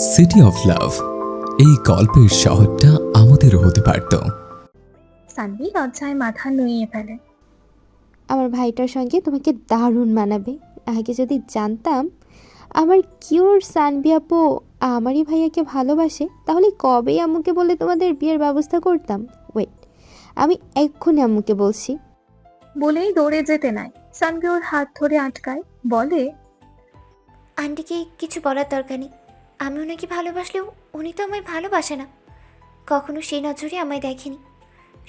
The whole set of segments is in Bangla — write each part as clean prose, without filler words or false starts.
সিটি অফ লাভ, এই গল্পের শহরটা আমাদেরও হতে পারত। সানভি লজ্জায় মাথা নুইয়ে ফেলে। আমার ভাইটার সঙ্গে তোমাকে দারুণ মানাবে। আগে যদি জানতাম আমার কিওর সানভি আপু আমারই ভাইয়াকে ভালোবাসে, তাহলে কবেই আম্মুকে বলে তোমাদের বিয়ের ব্যবস্থা করতাম। ওয়েট, আমি এক্ষুনি আম্মুকে বলছি। বলেই দৌড়ে যেতে নাই। সানভি ওর হাত ধরে আটকায়, বলে, আন্টিকে কিছু বলার দরকার নেই। আমি ওনাকে ভালোবাসলেও উনি তো আমায় ভালোবাসে না। কখনো সেই নজরে আমায় দেখেনি।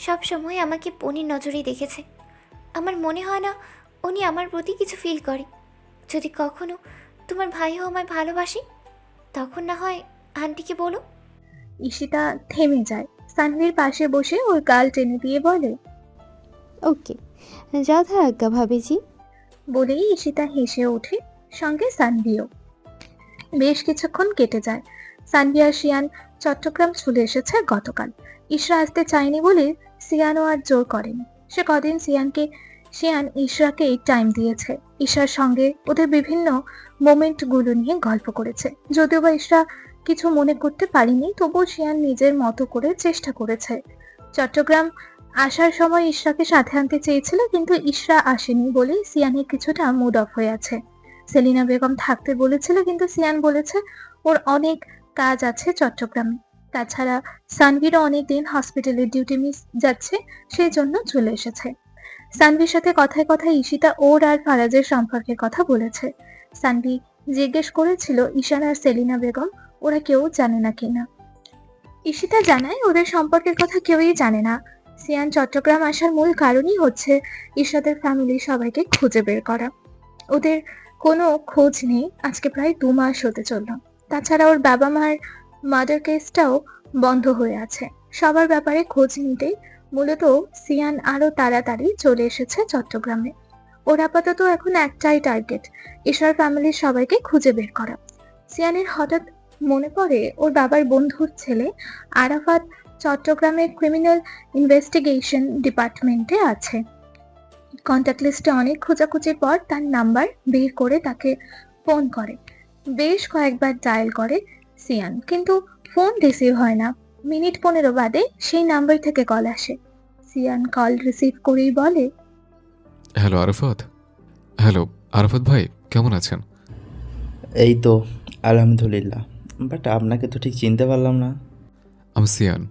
সব সময় আমাকে পনির নজরেই দেখেছে। আমার মনে হয় না উনি আমার প্রতি কিছু ফিল করে। যদি কখনো তোমার ভাইও আমায় ভালোবাসে, তখন না হয় আন্টিকে বলো। ঈশিতা থেমে যায়। সানভির পাশে বসে ওর গাল টেনে দিয়ে বলে, ওকে, যথা আজ্ঞা ভাবিজি। বলেই ঈশিতা হেসে ওঠে, সঙ্গে সানভিও। বেশ কিছুক্ষণ কেটে যায়। সানভি আর শিয়ান চট্টগ্রাম চলে এসেছে গতকাল। ইশরা আসতে চায়নি বলে সিয়ানও আর জোর করেনি। সে কদিন শিয়ান ইশরাকে টাইম দিয়েছে। ইশরার সঙ্গে ওদের বিভিন্ন মোমেন্ট গুলো নিয়ে গল্প করেছে। যদিও বা ইশরা কিছু মনে করতে পারেনি, তবুও শিয়ান নিজের মতো করে চেষ্টা করেছে। চট্টগ্রাম আসার সময় ইশরাকে সাথে আনতে চেয়েছিল, কিন্তু ইশরা আসেনি বলে সিয়ানের কিছুটা মুড অফ হয়ে আছে। সেলিনা বেগম থাকতে বলেছিল, কিন্তু সিয়ান বলেছে ওর অনেক কাজ আছে চট্টগ্রামে। তাছাড়া সানভিরও অনেকদিন হসপিটালের ডিউটি মিস যাচ্ছে, সেই জন্য চলে এসেছে। সানভির সাথে কথায় কথায় ঈশিতা ওর আর ফারাজের সম্পর্কের কথা বলেছে। সানভি জিজ্ঞেস করেছিল ঈশান আর সেলিনা বেগম ওরা কেউ জানে না কিনা। ঈশিতা জানায় ওদের সম্পর্কের কথা কেউই জানে না। সিয়ান চট্টগ্রাম আসার মূল কারণই হচ্ছে ঈশাদের ফ্যামিলি সবাইকে খুঁজে বের করা। ওদের কোনো খোঁজ নেই আজকে প্রায় 2 মাস হতে চলল। তাছাড়া ওর বাবা মার মার্ডার কেসটাও বন্ধ হয়ে আছে। সবার ব্যাপারে খোঁজ নিতেই মূলত সিয়ান আরো তাড়াতাড়ি চলে এসেছে চট্টগ্রামে। ওর আপাতত এখন একটাই টার্গেট, ঈশ্বর ফ্যামিলির সবাইকে খুঁজে বের করা। সিয়ানের হঠাৎ মনে পড়ে ওর বাবার বন্ধুর ছেলে আরাফাত চট্টগ্রামের ক্রিমিনাল ইনভেস্টিগেশন ডিপার্টমেন্টে আছে। কন্ট্যাক্ট লিস্টে অনেক খোঁজাখুঁজির পর তার নাম্বার বের করে তাকে ফোন করে। বেশ কয়েকবার ডায়াল করে সিয়ান, কিন্তু ফোন রিসিভ হয় না। মিনিট 15 বাদে সেই নাম্বার থেকে কল আসে। সিয়ান কল রিসিভ করেই বলে, হ্যালো আরাফাত। হ্যালো আরাফাত ভাই, কেমন আছেন? এই তো আলহামদুলিল্লাহ, বাট আপনাকে তো ঠিক চিনতে পারলাম না। আমি সিয়ান।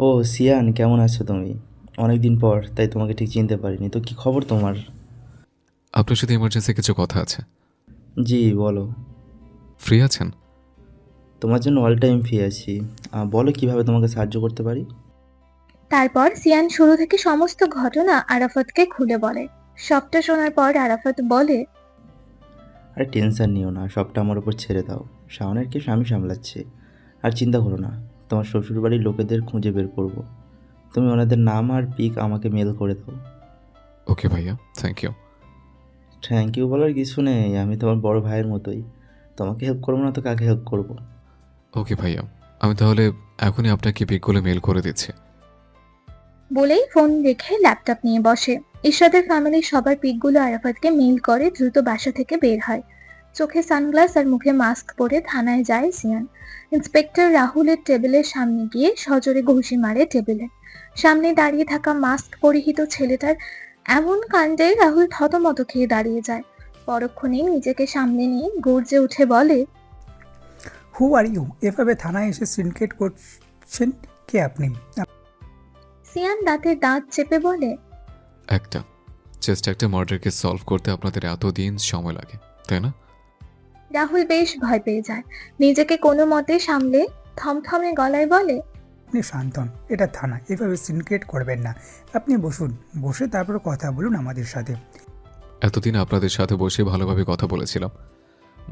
ও সিয়ান, কেমন আছো তুমি? অনেক দিন পর, তাই তোমাকে ঠিক চিনতে পারিনি। তো কি খবর তোমার? আপনার সাথে ইমার্জেন্সি কিছু কথা আছে। জি বলো। ফ্রি আছেন? তোমার জন্য অল টাইম ফ্রি আছি। বলো কিভাবে তোমাকে সাহায্য করতে পারি। তারপর সিয়ান শুরু থেকে সমস্ত ঘটনা আরাফাতকে খুলে বলে। সবটা শোনার পর আরাফাত বলে, আরে টেনশন নিও না, সবটা আমার উপর ছেড়ে দাও। শাওনের কেস আমি সামলাচ্ছি, আর চিন্তা করো না। তোমার শ্বশুরবাড়ির লোকেদের খুঁজে বের করব। তুমি ওনাদের নাম আর পিক আমাকে মেল করে দাও। ওকে ভাইয়া, থ্যাংক ইউ। থ্যাংক ইউ বলার কিছু নেই, আমি তোমার বড় ভাইয়ের মতোই। তোমাকে হেল্প করবো না তো কাকে হেল্প করবো? ওকে ভাইয়া, আমি তাহলে এখনই আপনাকে পিকগুলো মেল করে দিচ্ছি। বলেই ফোন রেখে ল্যাপটপ নিয়ে বসে। ইশরাতের ফ্যামিলির সবার পিকগুলো আরাফাতকে মেইল করে দ্রুত বাসা থেকে বের হয়। চোখে সানগ্লাস আর মুখে মাস্ক পরে থানায় যায় সিয়ান। ইন্সপেক্টর রাহুলের টেবিলের সামনে গিয়ে সজোরে ঘুষি মারে টেবিলে। সামনে দাঁড়িয়ে থাকা মাস্ক পরিহিত ছেলেটার এমন কাণ্ডে রাহুল থতমত খেয়ে দাঁড়িয়ে যায়। পরক্ষণে নিজেকে সামনে নিয়ে গর্জে উঠে বলে, হু আর ইউ? এভাবে থানায় এসে সিনক্রেট করছেন কে আপনি? সিয়ান দাঁতে দাঁত চেপে বলে, একটা মার্ডার কেস সলভ করতে আপনাদের এতদিন সময় লাগে, তাই না? রাহুল বেশ ভয় পেয়ে যায়। নিজেকে কোনো মতে সামলে থমথমে গলায় বলে, আপনি শান্ত হন, এটা থানা, এভাবে সিনক্রেট করবেন না। আপনি বসুন, বসে তারপর কথা বলুন আমাদের সাথে। এতদিন আপনাদের সাথে বসে ভালোভাবে কথা বলেছিলাম,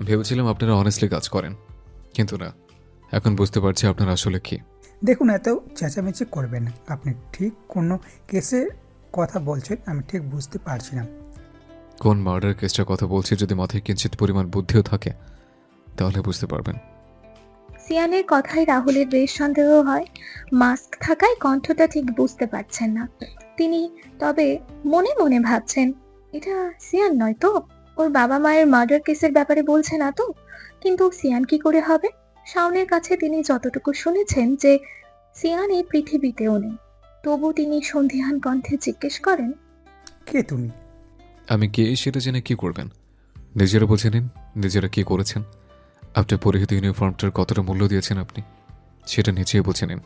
ভেবেছিলাম আপনারা অনেস্টলি কাজ করেন, কিন্তু না, এখন বুঝতে পারছি আপনারা আসলে কি। দেখুন, এত চেঁচামেচি করবেন না। আপনি ঠিক কোনো কেসে কথা বলছেন আমি ঠিক বুঝতে পারছি না। কোন মার্ডার কেসটার কথা বলছি, যদি মাথায় কিঞ্চিত পরিমাণ বুদ্ধিও থাকে তাহলে বুঝতে পারবেন। সিয়ানের কথায় রাহুলের বেশ সন্দেহ হয়। মাস্ক থাকায় কণ্ঠটা ঠিক বুঝতে পারছেন না তিনি, তবে মনে মনে ভাবছেন, এটা সিয়ান নয় তো? ও ওর বাবা মায়ের মার্ডার কেসের ব্যাপারে বলছে না তো? কিন্তু সিয়ান কি করে হবে? শাওনের কাছে তিনি যতটুকু শুনেছেন যে সিয়ান এই পৃথিবীতেও নেই, তবু তিনি সন্দিহান কণ্ঠে জিজ্ঞেস করেন, কে তুমি? আমি কে সেটা জেনে কি করবেন? নিজেরা বুঝে নিন, নিজেরা কি করেছেন। আপনার পরিহিত ইউনিফর্মটার কতটা মূল্য দিয়েছেন আপনি, সেটা নিজেই বুঝে নিন।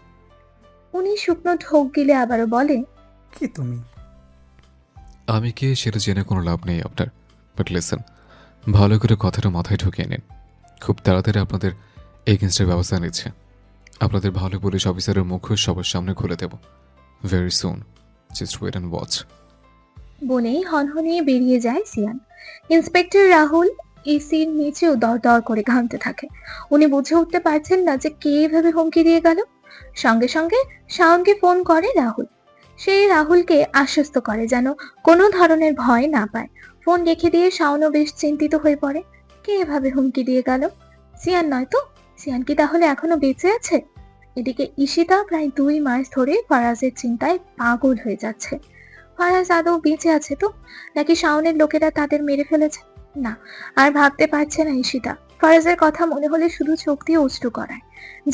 উনি শুকনো ঢোক গিলে আবারও বলে, কে তুমি? আমি কে সেটা জেনে কোনো লাভ নেই আপনার। বাট লিসেন, ভালো করে কথাটা মাথায় ঢুকিয়ে নিন। খুব তাড়াতাড়ি আপনাদের এগেনস্টের ব্যবস্থা নিচ্ছে। আপনাদের ভালো পুলিশ অফিসারের মুখোশ সবার সামনে খুলে দেব very soon. Just wait and watch. বলেই হনহনিয়ে বেরিয়ে যায় সিয়ান। ইন্সপেক্টর রাহুল এসির নিচেও দর করে ঘামতে থাকে। উনি বুঝে উঠতে পারছেন না যে কে এভাবে হুমকি দিয়ে গেল। সঙ্গে সঙ্গে শাওনকে ফোন করে রাহুল। সে রাহুলকে আশ্বস্ত করে যেন কোনো ধরনের ভয় না পায়। ফোন রেখে দিয়ে শাওনও বেশ চিন্তিত হয়ে পড়ে। কে এভাবে হুমকি দিয়ে গেল? সিয়ান নয় তো? সিয়ান কি তাহলে এখনো বেঁচে আছে? এদিকে ঈশিতা প্রায় 2 মাস ধরে ফারাজের চিন্তায় পাগল হয়ে যাচ্ছে। ফারাজ আদৌ বেঁচে আছে তো, নাকি শাওনের লোকেরা তাদের মেরে ফেলেছে? না, আর ভাবতে পারছে না ঈশিতা। ফারাজের কথা মনে হলে শুধু চোখ দিয়ে অশ্রু করায়।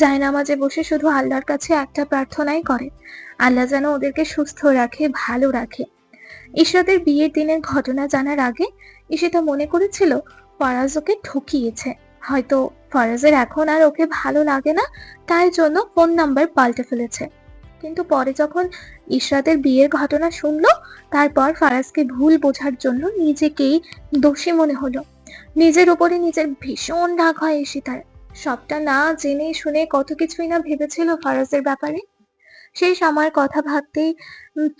জায়নামাজে বসে শুধু আল্লাহর কাছে একটা প্রার্থনাই করে, আল্লাহ যেন ওদেরকে সুস্থ রাখে, ভালো রাখে। ইশরাতের বিয়ের দিনের ঘটনা জানার আগে ঈশিতা মনে করেছিল ফারাজ ওকে ঠকিয়েছে। হয়তো ফারাজের এখন আর ওকে ভালো লাগে না, তাই জন্য ফোন নাম্বার পাল্টে ফেলেছে। কিন্তু পরে যখন ইশরাতের বিয়ের ঘটনা শুনলো, তারপর ফারাজকে ভুল বোঝার জন্য নিজেকেই দোষী মনে হলো। নিজের উপরে নিজের ভীষণ রাগ হয় ঈশিতার। সবটা না জেনে শুনে কত কিছুই না ভেবেছিল ফারাজের ব্যাপারে। সেই সময়ের কথা ভাবতেই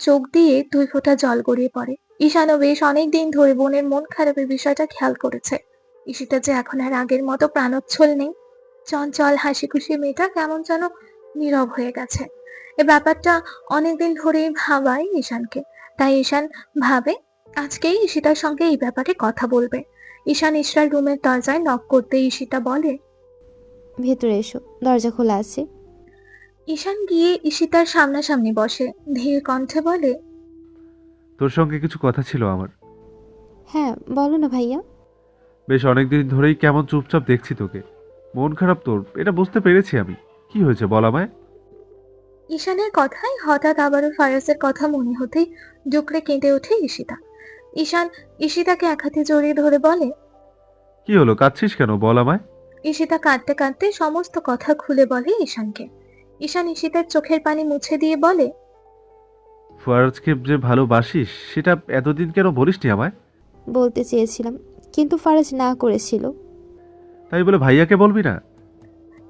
চোখ দিয়ে 2 ফোঁটা জল গড়িয়ে পড়ে। ঈশানও বেশ অনেকদিন ধরে বোনের মন খারাপের বিষয়টা খেয়াল করেছে। ঈশিতা যে এখন আর আগের মতো প্রাণোচ্ছল নেই। চঞ্চল হাসি খুশি মেয়েটা কেমন যেন নীরব হয়ে গেছে। এ ব্যাপারটা অনেকদিন ধরেই ভাবায় ঈশানকে। তাই ঈশান ভাবে আজকেই ঈশিতার সঙ্গে এই ব্যাপারে কথা বলবে। ঈশান ইশরার রুমের দরজায় নক করতে ঈশিতা বলে, ভেতরে এসো, দরজা খোলা আছে। ঈশান গিয়ে ঈশিতার সামনাসামনি বসে, ধীর কণ্ঠে বলে, তোর সঙ্গে কিছু কথা ছিল আমার। হ্যাঁ বলো না ভাইয়া। বেশ অনেকদিন ধরেই কেমন চুপচাপ দেখছি তোকে। মন খারাপ তোর, এটা বুঝতে পেরেছি আমি। কি হয়েছে বল আমায়। ঈশানের কথায় হঠাৎ আবারও ফারাজের কথা মনে হতেই ডুকরে কেঁদে ওঠে ঈশিতা। ঈশিতাকে এক হাতে জড়িয়ে ধরে বলে, কি হলো, কাঁদছিস কেন বল আমায়। ঈশিতা কাঁদতে কাঁদতে সমস্ত কথা খুলে বলে ঈশানকে। ঈশান ঈশিতার চোখের পানি মুছে দিয়ে বলে, ফারাজকে যে ভালোবাসিস সেটা এতদিন কেন বলিসনি আমায়। বলতে চেয়েছিলাম, কিন্তু ফারাজ না করেছিল। তাই বলে ভাইয়াকে বলবি না?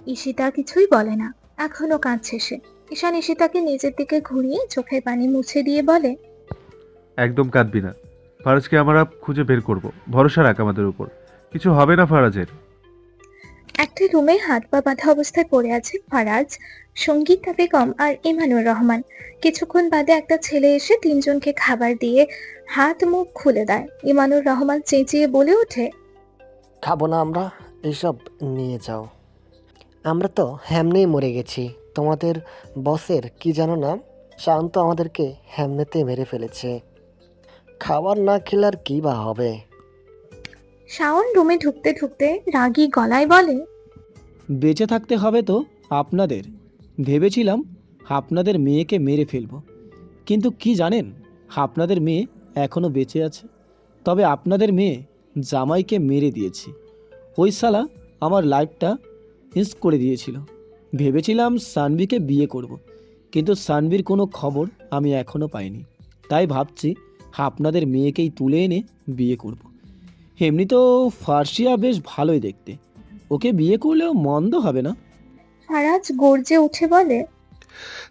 ঈশিতা কিছুই বলে না, এখনো কাঁদছে সে। ঈশান ঈশিতাকে নিজের দিকে ঘুরিয়ে চোখের পানি মুছে দিয়ে বলে, একদম কাঁদবি না। ফারাজকে আমরা খুঁজে বের করব, ভরসা রাখ আমাদের উপর। কিছু হবে না ফারাজের। একটা রুমে হাত পা বাঁধা অবস্থায় পড়ে আছে ফারাজ, সঙ্গীতা বেগম আর ইমানুর রহমান। কিছুক্ষণ বাদে একটা ছেলে এসে 3 জনকে খাবার দিয়ে হাত মুখ খুলে দেয়। ইমানুর রহমান চেঁচিয়ে বলে ওঠে, খাবো না আমরা, এইসব নিয়ে যাও। আমরা তো হেমনেই মরে গেছি। তোমাদের বসের কি জানো নাম? শান্ত আমাদেরকে হেমনেতে মেরে ফেলেছে। খাবার না খেলে আর কি বা হবে। শাওন রুমে ঢুকতে ঢুকতে রাগী গলায় বলে, বেঁচে থাকতে হবে তো আপনাদের। ভেবেছিলাম আপনাদের মেয়েকে মেরে ফেলবো, কিন্তু কি জানেন, আপনাদের মেয়ে এখনও বেঁচে আছে। তবে আপনাদের মেয়ে জামাইকে মেরে দিয়েছি। ওই শালা আমার লাইফটা মিস করে দিয়েছিল। ভেবেছিলাম সানভিকে বিয়ে করব, কিন্তু সানভির কোনো খবর আমি এখনও পাইনি। তাই ভাবছি আপনাদের মেয়েকেই তুলে এনে বিয়ে করব। এমনিতেও ফার্সিয়া বেশ ভালোই দেখতে, ওকে বিয়ে করলেও মন্দ হবে না। ফারাজ গর্জে উঠে বলে,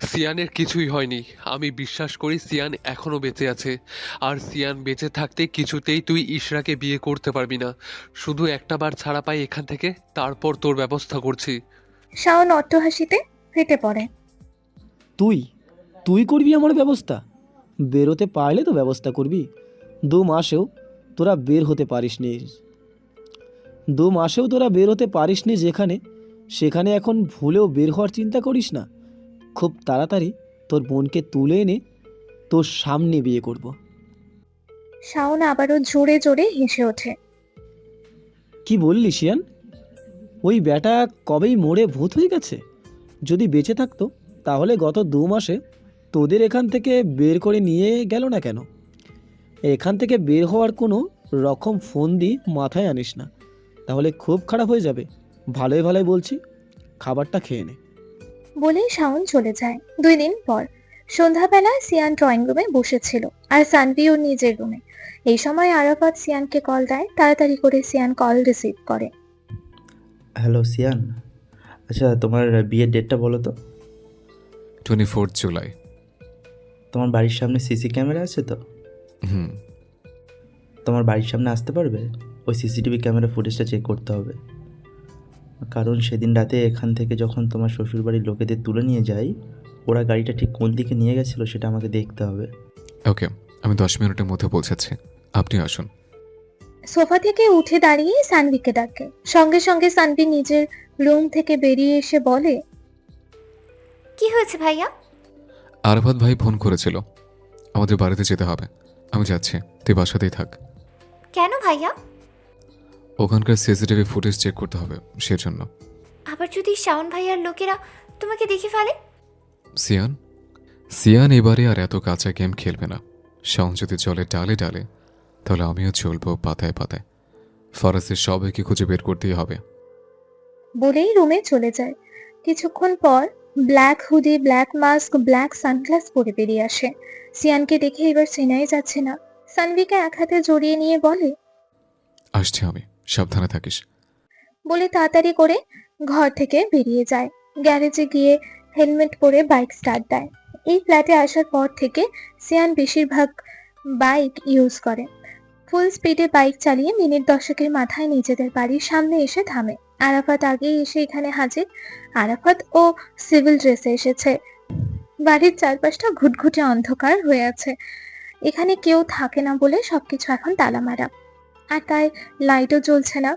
সিয়ানের কিছুই হয়নি। আমি বিশ্বাস করি সিয়ান এখনো বেঁচে আছে। আর সিয়ান বেঁচে থাকতে কিছুতেই তুই ইশরাকে বিয়ে করতে পারবি না। শুধু একটা বার ছাড়া পাই এখান থেকে, তারপর তোর ব্যবস্থা করছি। শাওন অট্টহাসিতে ফেটে পড়ে। তুই তুই করবি আমার ব্যবস্থা? বেরোতে পারলে তো ব্যবস্থা করবি। 2 মাসেও তোরা বের হতে পারিসনি। 2 মাসেও তোরা বের হতে পারিসনি যেখানে, সেখানে এখন ভুলেও বের হওয়ার চিন্তা করিস না। খুব তাড়াতাড়ি তোর বোনকে তুলে এনে তোর সামনে বিয়ে করব। শাওন আবারও জোরে জোরে হেসে ওঠে। কি বললি শিয়ান? ওই ব্যাটা কবেই মরে ভূত হয়ে গেছে। যদি বেঁচে থাকতো তাহলে গত 2 মাসে তোদের এখান থেকে বের করে নিয়ে গেল না কেন? এখান থেকে বের হওয়ার কোনো রকম ফোন দিয়ে মাথায় আনিস না, তাহলে খুব খারাপ হয়ে যাবে। ভালোই ভালোই বলছি, খাবারটা খেয়ে নে। বলেই শাওন চলে যায়। 2 দিন পর সন্ধ্যাবেলা সিয়ান ড্রয়িং রুমে বসেছিল আর সানভিও নিজের রুমে। এই সময় আরাফাত সিয়ানকে কল দেয়। তাড়াতাড়ি করে সিয়ান কল রিসিভ করে। হ্যালো সিয়ান, আচ্ছা তোমার বিয়ের ডেটটা বলো তো। 24 জুলাই। তোমার বাড়ির সামনে সিসি ক্যামেরা আছে তো? হুম। তোমার বাড়ির সামনে আসতে পারবে? ওই সিসিটিভি ক্যামেরা ফুটেজটা চেক করতে হবে, কারণ সেদিন রাতে এখান থেকে যখন তোমার শ্বশুরবাড়ির লোকেদের তুলে নিয়ে যাই, ওরা গাড়িটা ঠিক কোন দিকে নিয়ে গেছিলো সেটা আমাকে দেখতে হবে। ওকে, আমি 10 মিনিটের মধ্যে পৌঁছাচ্ছি, আপনি আসুন। সোফা থেকে উঠে দাঁড়িয়ে সানভিকে ডাকে। সঙ্গে সঙ্গে সানভি নিজের রুম থেকে বেরিয়ে এসে বলে, কি হয়েছে ভাইয়া? আরাফাত ভাই ফোন করেছিল, আমাদের বাড়িতে যেতে হবে। আমি যাচ্ছি, তুই বাসাতেই থাক। কেন ভাইয়া? ওখানকার সিসিটিভি ফুটেজ চেক করতে হবে, সেজন্য। আবার যদি শাওন ভাইয়ার লোকেরা তোমাকে দেখে ফেলে? সিয়ান এবারে আর এত কাঁচা গেম খেলবে না। শাওন যদি চলে ডালে ডালে, তাহলে আমিও চলবো পাতায় পাতায়। ফরাসের সবাইকে খুঁজে বের করতেই হবে। বলেই রুমে চলে যায়। কিছুক্ষণ পর black hoodie, black mask, black sunglass পরে বেরিয়ে আসে। সিয়ানকে দেখে এবার চেনাই যাচ্ছে না। সানভিকে এক হাতে জড়িয়ে নিয়ে বলে, আসছি আমি, সাবধানে থাকিস। বলে তাড়াতাড়ি করে ঘর থেকে বেরিয়ে যায়। গ্যারেজে গিয়ে হেলমেট পরে বাইক স্টার্ট দেয়। এই ফ্ল্যাটে আসার পর থেকে সিয়ান বেশিরভাগ বাইক ইউজ করে। ফুল স্পিডে বাইক চালিয়ে মিনিট 10 মাথায় নিজেদের বাড়ির সামনে এসে থামে। আরাফাত আগেই এসে এখানে হাজির। আরাফাত ও সিভিল ড্রেসে এসেছে। বাড়ির চারপাশটা ঘুটঘুটে অন্ধকার হয়ে আছে। এখানে কেউ থাকে না বলে সবকিছু এখন তালা মারা, আর তাই লাইটও জ্বলছে না।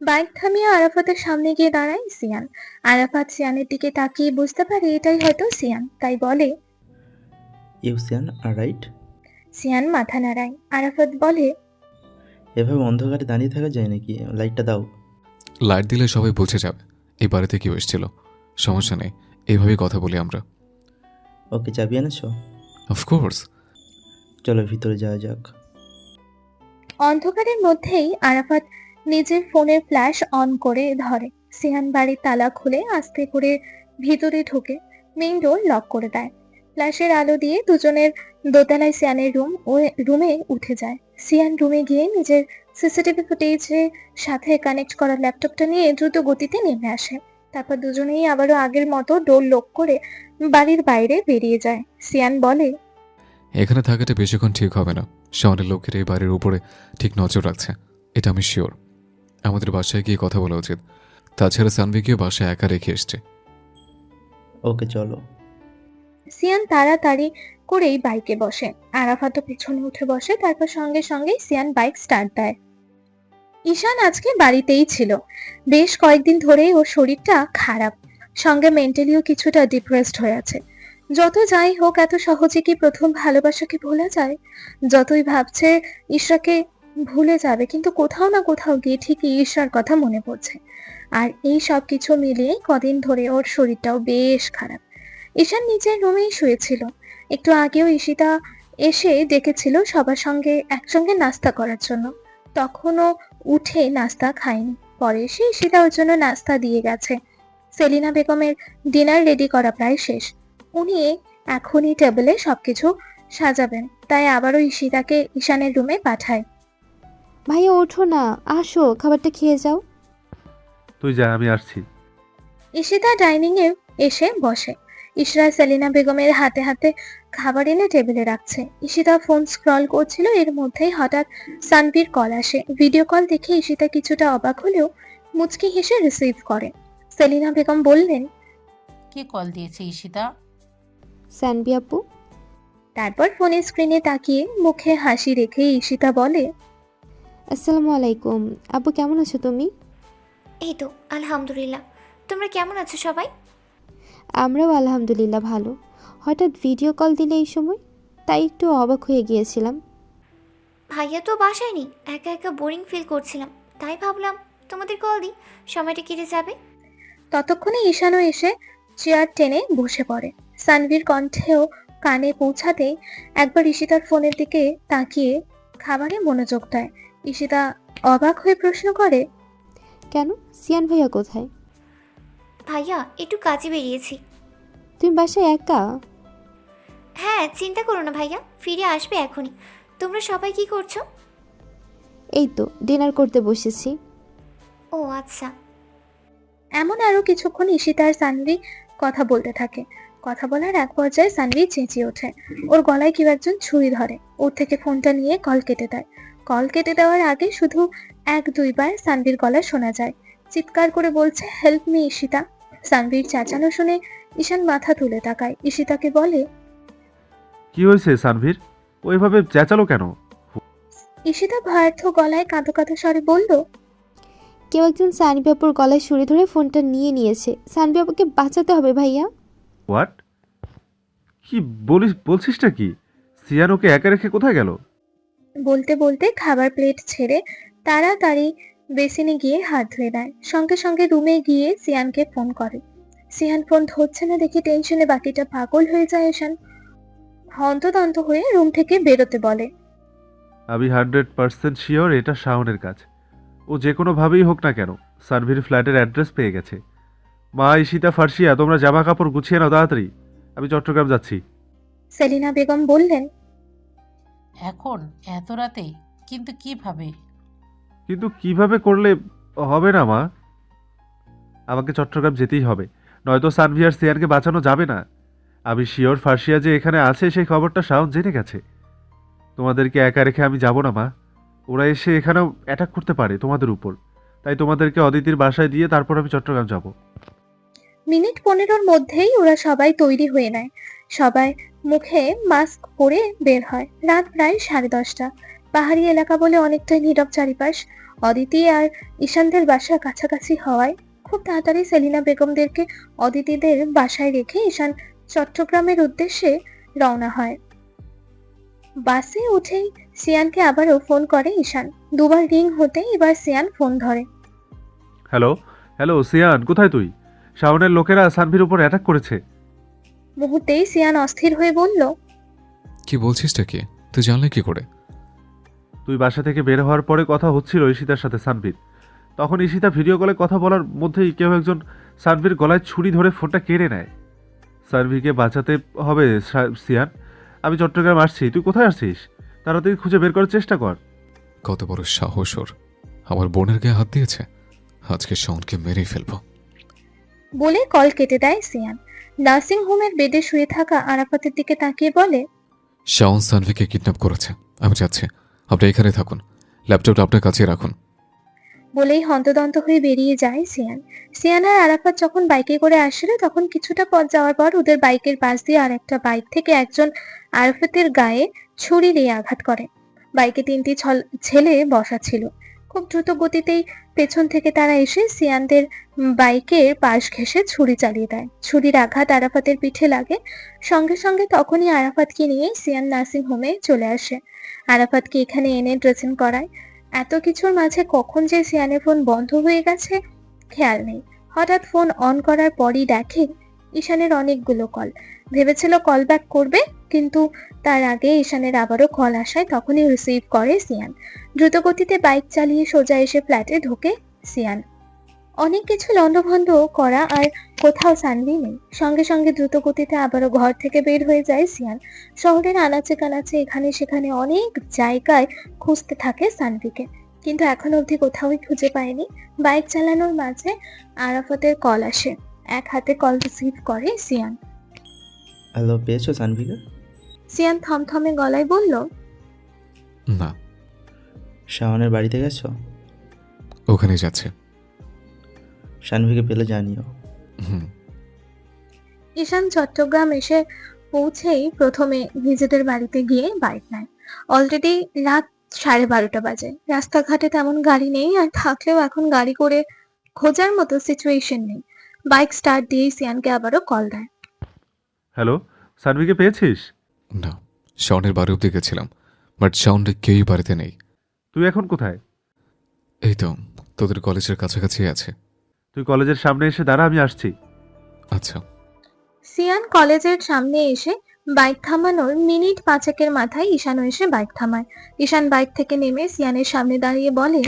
বাইক থামিয়ে আরাফাতের সামনে গিয়ে দাঁড়ায় সিয়ান। আরাফাত সিয়ানের দিকে তাকিয়ে বুঝতে পারে এটাই হয়তো সিয়ান, তাই বলে, ইউ সিয়ান, রাইট? সিয়ান মাথা নাড়ায়। আরাফাত বলে, এভাবে অন্ধকারে দাঁড়িয়ে থাকা যায় নাকি? লাইটটা দাও। লাইট দিলে সবাই বুঝে যাবে এই বাড়িতে কেউ এসেছিল। সমস্যা নেই, এইভাবেই কথা বলি আমরা। ওকে, চাবি এনেছো? অফকোর্স। চলো ভিতরে যাওয়া যাক। অন্ধকারের মধ্যেই আরাফাত নিজের ফোনের ফ্ল্যাশ অন করে ধরে। সিয়ান বাড়ির তালা খুলে আস্তে করে ভিতরে ঢুকে মেইন ডোর লক করে দেয়। ফ্ল্যাশের আলো দিয়ে দুজনের দোতলায় সিয়ানের রুমে উঠে যায়। সিয়ান রুমে গিয়ে নিজের সিসিটিভি ফুটেজের সাথে কানেক্ট করা ল্যাপটপটা নিয়ে দ্রুত গতিতে নেমে আসে। তারপর দুজনেই আবারও আগের মতো ডোর লক করে বাড়ির বাইরে বেরিয়ে যায়। সিয়ান বলে, এখানে থাকাটা বেশিক্ষণ ঠিক হবে না। শাওনের লোকের এই বাড়ির উপরে ঠিক নজর রাখছে, এটা আমি শিওর। আমাদের বাসায় গিয়ে কথা বলা উচিত। তাছাড়া সানভিকেও বাসায় একা রেখে এসছে। ওকে চলো। সিয়ান তাড়াতাড়ি করেই বাইকে বসে। আরাফাতও পেছনে উঠে বসে। তারপর সঙ্গে সঙ্গে সিয়ান বাইক স্টার্ট দেয়। ঈশান আজকে বাড়িতেই ছিল। বেশ কয়েকদিন ধরেই ওর শরীরটা খারাপ, সঙ্গে মেন্টালিও কিছুটা ডিপ্রেসড হয়ে আছে। যত যাই হোক, এত সহজে কি প্রথম ভালোবাসাকে ভোলা যায়? যতই ভাবছে ঈশাকে ভুলে যাবে, কিন্তু কোথাও না কোথাও গিয়ে ঠিকই ঈশার কথা মনে পড়ছে। আর এই সব কিছু মিলিয়ে কদিন ধরে ওর শরীরটাও বেশ খারাপ। ঈশান নিজের রুমেই শুয়েছিল। একটু আগেও ঈশিতা এসে ডেকেছিল সবার সঙ্গে একসঙ্গে নাস্তা করার জন্য। তখনও উঠে নাস্তা খায়নি। পরে এসে ঈশিতা ওর জন্য নাস্তা দিয়ে গেছে। সেলিনা বেগমের ডিনার রেডি করা প্রায় শেষ। উনি এখনই টেবিলে সবকিছু সাজাবেন, তাই আবারও ঈশিতাকে ঈশানের রুমে পাঠায়। ভাইয়া ওঠো না, আসো খাবারটা খেয়ে যাও। তুই যা, আমি আসছি। ঈশিতা ডাইনিং এ এসে বসে। ইশরা সেলিনা বেগমের হাতে হাতে খাবার এনে টেবিলে রাখছে। ঈশিতা ফোন স্ক্রল করছিল। এর মধ্যেই হঠাৎ সানভির কল আসে। ভিডিও কল দেখে ঈশিতা কিছুটা অবাক হলেও মুচকি হেসে রিসিভ করে। সেলিনা বেগম বললেন, কে কল দিয়েছে ঈশিতা? সানভি আপু। তারপর ফোনের স্ক্রিনে তাকিয়ে মুখে হাসি রেখে ঈশিতা বলে, আসসালামু আলাইকুম আপু, কেমন আছো তুমি? এই তো আলহামদুলিল্লাহ। তোমরা কেমন আছো সবাই? আমরাও আলহামদুলিল্লাহ ভালো। হঠাৎ ভিডিও কল দিলে এই সময়, তাই একটু অবাক হয়ে গিয়েছিলাম। ভাইয়া তো বাসায় নেই, একা একা বোরিং ফিল করছিলাম, তাই ভাবলাম তোমাদের কল দিই, সময়টা কেটে যাবে। ততক্ষণে ঈশানও এসে চেয়ার টেনে বসে পড়ে। সানভীর কণ্ঠেও কানে পৌঁছাতেই একবার ঈশিতার ফোনের দিকে তাকিয়ে খাবারে মনোযোগ দেয়। ঈশিতা অবাক হয়ে প্রশ্ন করে, কেন, সিয়ান ভাইয়া কোথায়? ভাইয়া একটু কাজে বেরিয়েছি। তুমি বাসায় একা? হ্যাঁ, চিন্তা করো না ভাইয়া, ফিরে আসবে এখনই। তোমরা সবাই কি করছো? এই তো ডিনার করতে বসেছি। ও আচ্ছা। এমন আরো কিছুক্ষণ ঈশিতা আর সানভি কথা বলতে থাকে। কথা বলার এক পর্যায়ে সানভি চেঁচিয়ে ওঠে। ওর গলায় কেউ একজন ছুরি ধরে। ওর থেকে ফোনটা নিয়ে কল কেটে দেয়। কল কেটে দেওয়ার আগে শুধু 1-2 বার সানভির গলা শোনা যায়। চিৎকার করে বলছে, হেল্প মি ঈশিতা। সানভির চেঁচানো শুনে ঈশান মাথা তুলে তাকায়। ঈশিতাকে বলে, কি হয়েছে সানভীর? ওইভাবে চেঁচালো কেন? ঈশিতা ভয়ার্থ গলায় কাঁদো কাঁদো স্বরে বলল, কেউ একজন সানভি আপুর গলায় ছুরি ধরে ফোনটা নিয়ে নিয়েছে। সানভি আপুকে বাঁচাতে হবে ভাইয়া। হোয়াট? কি বলছিসটা কি? সিয়ান ওকে একা রেখে কোথায় গেল? বলতে বলতে খাবার প্লেট ছেড়ে তাড়াতাড়ি বেসিনে গিয়ে হাত ধুয়ে নেয়। সঙ্গে সঙ্গে রুমে গিয়ে সিয়ানকে ফোন করে। সিয়ান ফোন ধরছে না দেখে টেনশনে বাকিটা পাগল হয়ে যায়। ঈশান হন্তদন্ত হয়ে রুম থেকে বেরোতে বলে। আমি 100% শিওর এটা শাওনের কাজ। ও যে কোনোভাবেই হোক না কেন সানভীর ফ্ল্যাটের অ্যাড্রেস পেয়ে গেছে। মা, ঈশিতা, ফার্সিয়া, তোমরা জামা কাপড় গুছিয়ে নাও তাড়াতাড়ি। আমি চট্টগ্রাম যাচ্ছি। সেলিনা বেগম বললেন, এখন এত রাতে? কিন্তু কিভাবে? কিন্তু কিভাবে করলে হবে না মা? আমাকে চট্টগ্রাম যেতেই হবে, নয়তো সানভি আর সিয়ানকে বাঁচানো যাবে না। আমি শিওর ফার্সিয়া যে এখানে আছে সেই খবরটা শাওন জেনে গেছে। তোমাদেরকে একা রেখে আমি যাব না মা। ওরা এসে এখানেও অ্যাটাক করতে পারে তোমাদের উপর। তাই তোমাদেরকে অদিতির বাসায় দিয়ে তারপর আমি চট্টগ্রাম যাব। মিনিট 15-র মধ্যেই ওরা সবাই তৈরি হয়ে নেয়। সবাই মুখে মাস্ক পরে বের হয়। রাত প্রায় 10:30। পাহাড়ি এলাকা বলে অনেকটাই নীরব চারিপাশ। অদিতি আর ঈশানদের বাসা কাছাকাছি হওয়ায় খুব তাড়াতাড়ি সেলিনা বেগমদেরকে অদিতিদের বাসায় রেখে ঈশান চট্টগ্রামের উদ্দেশ্যে রওনা হয়। বাসে উঠেই সিয়ানকে আবারও ফোন করে ঈশান। দুবার রিং হতে এবার সিয়ান ফোন ধরে। হ্যালো হ্যালো সিয়ান, কোথায় তুই? শাওনের লোকেরা সানভির উপর অ্যাটাক করেছে। মুহূর্তেই সিয়ান অস্থির হয়ে বলল, কি বলছিসটা কি? তুই জানলে কি করে? তুই বাসা থেকে বের হওয়ার পরে কথা হচ্ছিল ঈশিতার সাথে সানভির। তখন ঈশিতা ভিডিও কলে কথা বলার মধ্যেই কেউ একজন সানভির গলায় ছুরি ধরে ফোনটা কেড়ে নেয়। সানভিকে বাঁচাতে হবে সিয়ান। আমি চট্টগ্রাম আসছি, তুই কোথায় আসছিস? তাড়াতাড়ি খুঁজে বের করার চেষ্টা কর। কত বড় সাহস ওর! আমার বোনের গায়ে হাত দিয়েছে। আজকে শাওনকে মেরেই ফেলবো। বলে কল কেটে দেয় সিয়ান। নার্সিং হোমের বেডে শুয়ে থাকা আরাফাতের দিকে তাকিয়ে বলে, শাওন সানভিকে কিডন্যাপ করেছে। আমি যাচ্ছি, আপনি এখানে থাকুন। ল্যাপটপটা আপনার কাছে রাখুন। বলেই হন্তদন্ত হয়ে বেরিয়ে যায় সিয়ান। সিয়ান আর আরাফাত যখন বাইকে করে আসছিল তখন কিছুটা পথ যাওয়ার পর ওদের বাইকের পাশ দিয়ে আর একটা বাইক থেকে একজন আরাফাতের গায়ে ছুরি দিয়ে আঘাত করে। বাইকে 3টি ছেলে বসা ছিল। খুব দ্রুত গতিতেই পেছন থেকে তারা এসে সিয়ানদের বাইকের পাশ ঘেঁষে ছুরি চালিয়ে দেয়। ছুরির আঘাত আরাফাতের পিঠে লাগে। সঙ্গে সঙ্গে তখনই আরাফাতকে নিয়ে সিয়ান নার্সিং হোমে চলে আসে। আরাফাতকে এখানে এনে ড্রেসিং করায়। এত কিছুর মাঝে কখন যে সিয়ানের ফোন বন্ধ হয়ে গেছে খেয়াল নেই। হঠাৎ ফোন অন করার পরই দেখে ঈশানের অনেকগুলো কল। ভেবেছিল কল ব্যাক করবে, কিন্তু তার আগে ঈশানের আবারও কল আসায় তখনই রিসিভ করে সিয়ান। দ্রুতগতিতে বাইক চালিয়ে সোজা এসে ফ্ল্যাটে ঢোকে সিয়ান। অনেক কিছু লন্ডভন্ড করা আর কোথাও সানভি নেই। সঙ্গে সঙ্গে দ্রুতগতিতে আবারও ঘর থেকে বের হয়ে যায় সিয়ান। শহরের আনাচে কানাচে এখানে সেখানে অনেক জায়গায় খুঁজতে থাকে সানভিকে, কিন্তু এখন অবধি কোথাওই খুঁজে পায়নি। বাইক চালানোর মাঝে আরাফাতের কল আসে। এক হাতে কল রিসিভ করে সিয়ান। হ্যালো, পেয়েছো সানভিকে? সিয়ান থমথমে গলায় বলল, না, শাওনের বাড়িতে গেছো? ওখানে যাচ্ছে। সানভিকে পেলে জানিও। হুম। ঈশান চট্টগ্রাম এসে পৌঁছেই প্রথমে নিজেদের বাড়িতে গিয়ে বাইক নেয়। অলরেডি রাত 12:30 বাজে। রাস্তাঘাটে তেমন গাড়ি নেই, আর থাকলেও এখন গাড়ি করে খোঁজার মতো সিচুয়েশন নেই। বাইক স্টার্ট দিয়ে সিয়ানকে আবারও কল দেয়। হ্যালো, সানভিকে পেয়েছিস? না, শাওনের বাড়ি অব্দি গেছিলাম, বাট শাওনের কেউই বাড়িতে নেই। তুই এখন কোথায়? এই তো তোদের কলেজের কাছাকাছি আছে। তুই কলেজের সামনে এসে দাঁড়া, আমি আসছি। আচ্ছা। সিয়ান কলেজের সামনে এসে বাইক থামানোর মিনিট 5 মাথায় ঈশানও এসে বাইক থামায়। ঈশান বাইক থেকে নেমে সিয়ানের সামনে দাঁড়িয়ে বলে,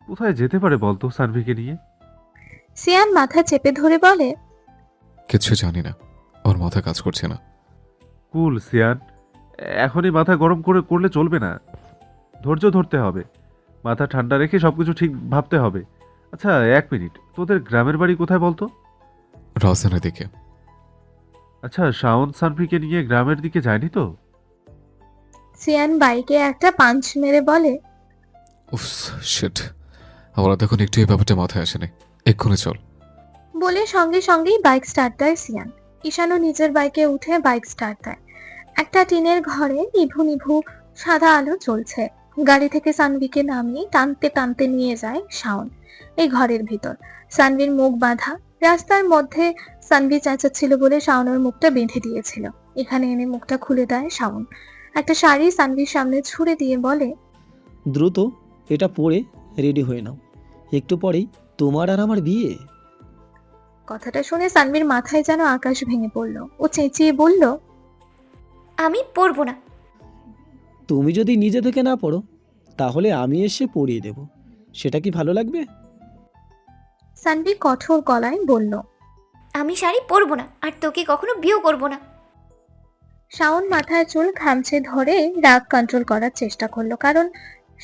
কোথায় যেতে পারে বলতো সানভিকে নিয়ে? সিয়ান মাথা চেপে ধরে বলে, কিছু জানি না, ওর মাথা কাজ করছে না। কুল সিয়ান, এখনই মাথা গরম করলে চলবে না। ধৈর্য ধরতে হবে, মাথা ঠান্ডা রেখে সবকিছু ঠিক ভাবতে হবে। আচ্ছা 1 মিনিট, তোদের গ্রামের বাড়ি কোথায় বলতো? রওশনের দিকে। আচ্ছা, শাওন সানভিকে নিয়ে গ্রামের দিকে যায়নি তো? সিয়ান বাইকে একটা পাঞ্চ মেরে বলে, উফ শিট, আমার তখন একটু এই ব্যাপারটা মাথায় আসেনি। এক্ষুনি চল। বলে সঙ্গে সঙ্গেই বাইক স্টার্ট দেয় সিয়ান। ঈশানও নিজের বাইকে উঠে বাইক স্টার্ট দেয়। একটা টিনের ঘরে নিভু নিভু সাদা আলো জ্বলছে। গাড়ি থেকে সানভিকে নামিয়ে টানতে টানতে নিয়ে যায় শাওন এই ঘরের ভিতর। সানভির মুখ বাঁধা, রাস্তার মধ্যে সানভি চেঁচাচ্ছিল বলে শাওনের মুখটা বেঁধে দিয়েছিল। এখানে এনে মুখটা খুলে দেয় শাওন। একটা শাড়ি সানভির সামনে ছুঁড়ে দিয়ে বলে, দ্রুত এটা পরে রেডি হয়ে নাও, একটু পরেই তোমার আর আমার বিয়ে। কথাটা শুনে সানভির মাথায় যেন আকাশ ভেঙে পড়ল। ও চেঁচিয়ে বলল, আমি পরবো না। তুমি যদি নিজে থেকে না পড়ো তাহলে আমি এসে পরিয়ে দেব, সেটা কি ভালো লাগবে? সানভি কঠোর গলায় বলল। আমি শাড়ি পরবো না, আর তোকে কখনো বিয়েও করবো না। শাওন মাথায় চুল খামচে ধরে রাগ কন্ট্রোল করার চেষ্টা করলো, কারণ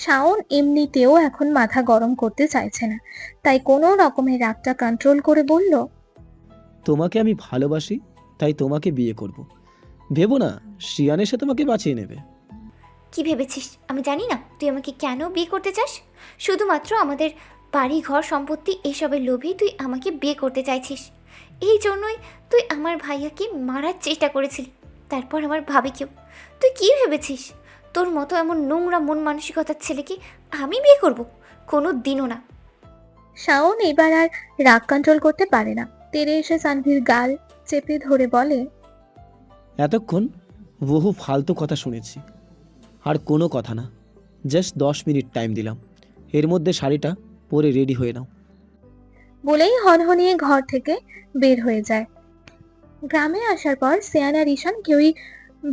শাওন এমনিতেও এখন মাথা গরম করতে চাইছে না। তাই কোনো রকমের রাগটা কন্ট্রোল করে বলল, তোমাকে আমি ভালোবাসি, তাই তোমাকে বিয়ে করব। ভেবো না শিয়ান এসে তোমাকে বাঁচিয়ে নেবে। কি ভেবেছিস আমি জানি না তুই আমাকে কেন বিয়ে করতে চাস? শুধুমাত্র আমাদের বাড়ি ঘর সম্পত্তি এসবের লোভেই তুই আমাকে বিয়ে করতে চাইছিস। এই জন্যই তুই আমার ভাইয়াকে মারার চেষ্টা করেছিলি, তারপর আমার ভাবিকেও। তুই কি ভেবেছিস তোর মতো এমন নোংরা মন মানসিকতার ছেলেকে আমি বিয়ে করব? কোনো দিনও না। শাওন এবার আর রাগ কন্ট্রোল করতে পারে না। তেড়ে এসে সানভির গাল চেপে ধরে বলে, এতক্ষণ বহু ফালতু কথা শুনেছি, আর কোনো কথা না। জাস্ট 10 মিনিট টাইম দিলাম, এর মধ্যে শাড়িটা পরে রেডি হয়ে নাও। বলেই হনহনিয়ে ঘর থেকে বের হয়ে যায়। গ্রামে আসার পর সিয়ান আর ঈশান কেউই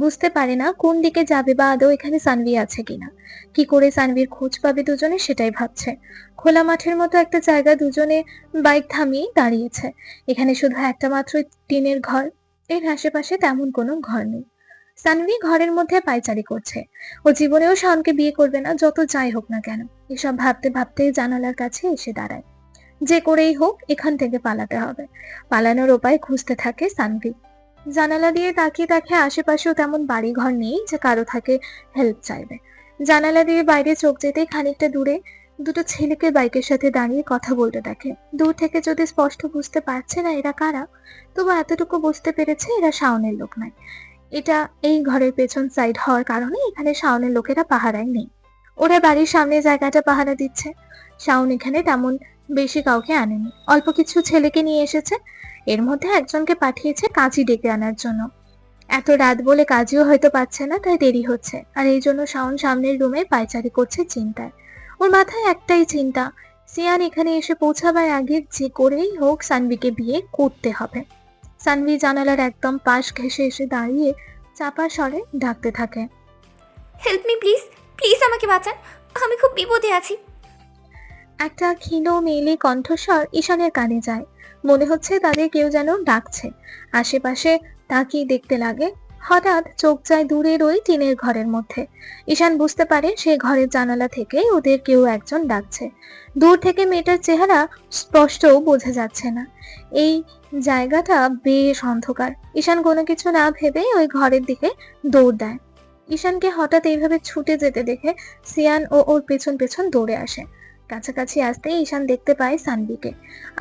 বুঝতে পারে না কোন দিকে যাবে বা আদৌ এখানে সানভি আছে কিনা। কি করে সানভির খোঁজ পাবে দুজনে সেটাই ভাবছে। খোলা মাঠের মতো একটা জায়গা, দুজনে বাইক থামিয়ে দাঁড়িয়েছে। এখানে শুধু একটা মাত্র টিনের ঘর, এর আশেপাশে তেমন কোনো ঘর নেই। সানভি ঘরের মধ্যে পায়চারি করছে। ও জীবনেও শাওনকে বিয়ে করবে না, যত যাই হোক না কেন। এসব ভাবতে ভাবতে জানালার কাছে এসে দাঁড়ায়। যে করেই হোক এখান থেকে পালাতে হবে। পালানোর উপায় খুঁজতে থাকে সানভি। জানালা দিয়ে তাকিয়ে দেখে আশেপাশেও তেমন বাড়ি ঘর নেই যে কারো থাকে হেল্প চাইবে। জানালা দিয়ে বাইরে চোখ যেতেই খানিকটা দূরে দুটো ছেলেকে বাইকের সাথে দাঁড়িয়ে কথা বলতে দেখে। দূর থেকে যদি স্পষ্ট বুঝতে পারছে না এরা কারা, তবু এতটুকু বুঝতে পেরেছে এরা শাওনের লোক নয়। এটা এই ঘরের পেছন সাইড হওয়ার কারণে এখানে শাওনের লোকেরা পাহারায় নেই। ওরা বাড়ির সামনে জায়গাটা পাহারা দিচ্ছে। শাওন এখানে তেমন বেশি কাউকে আনেনি, অল্প কিছু ছেলেকে নিয়ে এসেছে। এর মধ্যে একজনকে পাঠিয়েছে কাজী ডেকে আনার জন্য। এত রাত বলে কাজীও হয়তো পাচ্ছে না, তাই দেরি হচ্ছে। আর এই জন্য শাওন সামনের রুমে পায়চারি করছে চিন্তায়। ওর মাথায় একটাই চিন্তা, সিয়ান এখানে এসে পৌঁছাবার আগে যে করেই হোক সানভিকে বিয়ে করতে হবে। সানভি জানালার একদম পাশ ঘেঁষে এসে দাঁড়িয়ে চাপা স্বরে ডাকতে থাকে, হেল্প মি প্লিজ, প্লিজ আমাকে বাঁচান, আমি খুব বিপদে আছি। একটা ক্ষীণ মেয়েলি কণ্ঠস্বর ঈশানের কানে যায়। মনে হচ্ছে তাদের কেউ যেন ডাকছে। আশেপাশে তাকিয়ে দেখতে লাগে। হঠাৎ চোখ যায় দূরের ওই টিনের ঘরের মধ্যে। ঈশান বুঝতে পারে সে ঘরের জানালা থেকে ওদের কেউ একজন ডাকছে। দূর থেকে মেয়েটার চেহারা স্পষ্ট বোঝা যাচ্ছে না। এই জায়গাটা বেশ অন্ধকার। ঈশান কোনো কিছু না ভেবে ওই ঘরের দিকে দৌড় দেয়। ঈশানকে হঠাৎ এইভাবে ছুটে যেতে দেখে সিয়ান ও ওর পেছন পেছন দৌড়ে আসে। কাছাকাছি আসতেই ঈশান দেখতে পায় সানভিকে।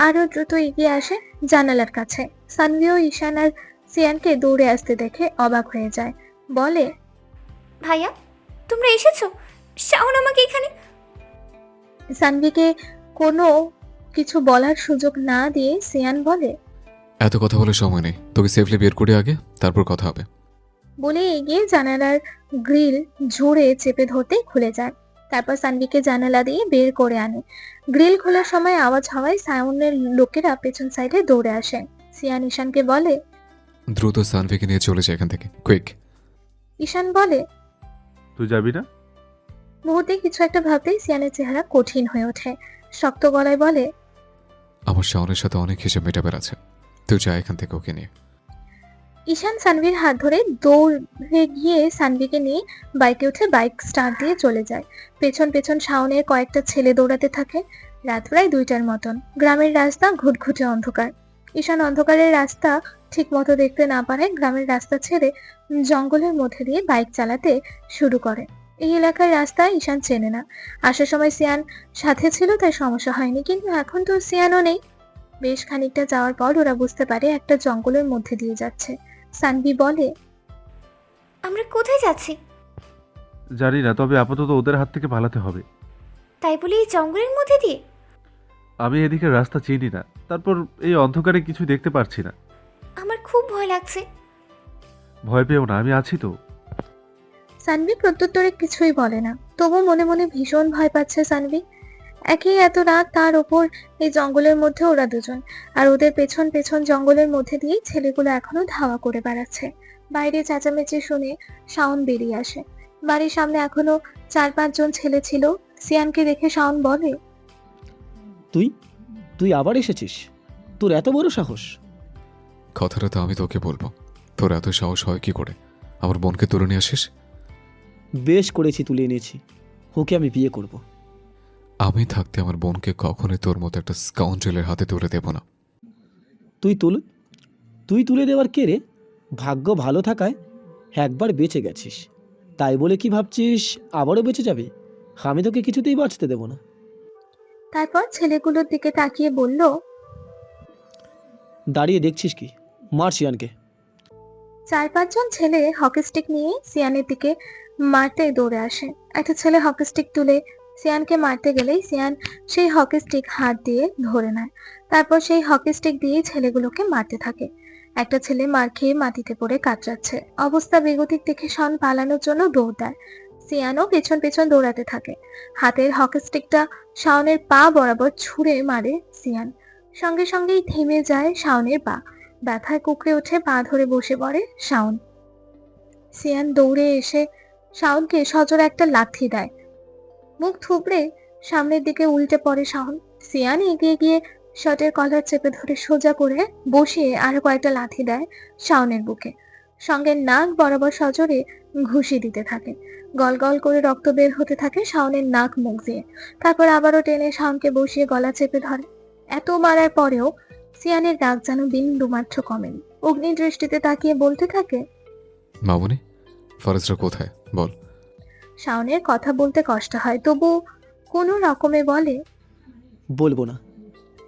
আরো দ্রুত এগিয়ে আসে জানালার কাছে। সানভিও ঈশান আর সিয়ানকে দৌড়ে আসতে দেখে অবাক হয়ে যায়। বলে, ভাইয়া তোমরা এসেছো? শাওন আমাকে এখানে। সানভিকে কোনো কিছু বলার সুযোগ না দিয়ে সিয়ান বলে, এত কথা বলে সময় নেই, তোকে সেফলি বের করে আগে, তারপর কথা হবে। বলে এগিয়ে জানালার গ্রিল জোরে চেপে ধরতে খুলে যায়। তারপর সানভিকে জানালা দিয়ে বের করে আনে। গ্রিল খোলার সময় আওয়াজ হওয়ায় সায়নের লোকেরা পেছন সাইডে দৌড়ে আসে। সিয়ান ঈশানকে বলে, দ্রুত সানভিকে নিয়ে চলে যায় এখান থেকে, কুইক। ঈশান বলে। তুই যাবি না? মুহূর্তে কিছু একটা ভাবতেই সিয়ানের চেহারা কঠিন হয়ে ওঠে। শক্ত গলায় বলে, আমার শাওনের সাথে অনেক হিসেব মেটাবার আছে, তুই যা এখান থেকে ওকে নিয়ে। ঈশান সানভির হাত ধরে দৌড়ে গিয়ে সানভিকে নিয়ে বাইকে উঠে বাইক স্টার্ট দিয়ে চলে যায়। পেছন পেছন শাওনের কয়েকটা ছেলে দৌড়াতে থাকে। রাত প্রায় 2টার মতন। গ্রামের রাস্তা ঘুটঘুটে অন্ধকার। ঈশান অন্ধকারের রাস্তা ঠিক মতো দেখতে না পারায় গ্রামের রাস্তা ছেড়ে জঙ্গলের মধ্যে দিয়ে বাইক চালাতে শুরু করে। এই এলাকার রাস্তা ঈশান চেনে না। আসার সময় সিয়ান সাথে ছিল, তাই সমস্যা হয়নি, কিন্তু এখন তো সিয়ানও নেই। বেশ খানিকটা যাওয়ার পর ওরা বুঝতে পারে একটা জঙ্গলের মধ্যে দিয়ে যাচ্ছে। সানভি বলে, আমরা কোথায় যাচ্ছি? জানি না, তবে আপাতত ওদের হাত থেকে পালাতে হবে। তাই বলে এই জঙ্গলের মধ্যে দিয়ে? আমি এদিকে রাস্তা চিনি না, তারপর এই অন্ধকারে কিছু দেখতে পারছি না। আমার খুব ভয় লাগছে। ভয় পেও না, আমি আছি তো। সানভি প্রত্যুত্তরে কিছুই বলে না, তবু মনে মনে ভীষণ ভয় পাচ্ছে সানভি। একই এত রাত, তার ওপর এই জঙ্গলের মধ্যে ওরা দুজন, আর ওদের পেছন পেছন জঙ্গলের মধ্যে দিয়ে ছেলেগুলো এখনো ধাওয়া করে বেড়াচ্ছে। বাইরে চেঁচামেচি শুনে শাওন বেরিয়ে আসে। বাড়ির সামনে এখনো 4-5 জন ছেলে ছিল। সিয়ানকে দেখে শাওন বলে, তুই তুই আবার এসেছিস? তোর এত বড় সাহস? কথাটা তো আমি তোকে বলবো, তোর এত সাহস হয় কি করে আমার বোনকে তুলে নিয়ে আসিস? বেশ করেছি, তুলে এনেছি। ওকে আমি বিয়ে করব। আমি থাকতে আমার বোনকে কখনোই তোর মতো একটা স্কাউন্ড্রেলের হাতে তুলে দেব না। তুই তুলে দেওয়ার কে রে? ভাগ্য ভালো থাকায় একবার বেঁচে গেছিস, তাই বলে কি ভাবছিস আবারও বেঁচে যাবে? আমি তোকে কিছুতেই বাঁচতে দেব না। তারপর ছেলেগুলোর দিকে তাকিয়ে বলল, দাঁড়িয়ে দেখছিস কি? মার সিয়ানকে। 4-5 জন ছেলে হকি স্টিক নিয়ে সিয়ানের দিকে মারতে দৌড়ে আসে। একটা ছেলে হকি স্টিক তুলে সিয়ানকে মারতে গেলেই সিয়ান সেই হকি স্টিক হাত দিয়ে ধরে নেয়। তারপর সেই হকি স্টিক দিয়ে ছেলেগুলোকে মারতে থাকে। একটা ছেলে মার খেয়ে মাটিতে পড়ে কাতরাচ্ছে। অবস্থা বেগতিক দেখে শন পালানোর জন্য দৌড় দেয়। সিয়ানও পেছন পেছন দৌড়াতে থাকে। হাতের হকি স্টিকটা শাওনের পা বরাবর ছুঁড়ে মারে সিয়ান। সঙ্গে সঙ্গেই থেমে যায় শাওনের পা। ব্যথায় কুকড়ে উঠে পা ধরে বসে পড়ে শাওন। সিয়ান দৌড়ে এসে শাওনকে সজোরে একটা লাথি দেয়। মুখ থুবড়ে সামনের দিকে উল্টে পড়ে শাওন। সিয়ান এগিয়ে গিয়ে শার্টের কলার চেপে ধরে সোজা করে বসিয়ে আরো কয়েকটা লাথি দেয় শাওনের বুকে। সঙ্গে নাক বরাবর সজোরে ঘুষি দিতে থাকে। গল গল করে রক্ত বের হতে থাকে শাওনের নাক মুখ দিয়ে। তারপর আবারও টেনে শাওনকে বসিয়ে গলা চেপে ধরে। এত মারার পরেও সিয়ানের রাগ যেন বিন্দু মাত্র কমেনি। অগ্নি দৃষ্টিতে তাকিয়ে বলতে থাকে, মামুনি, ফরেস্টরা কোথায় বল। শাওনের কথা বলতে কষ্ট হয়, তবু কোনো রকমে বলে, বলবো না।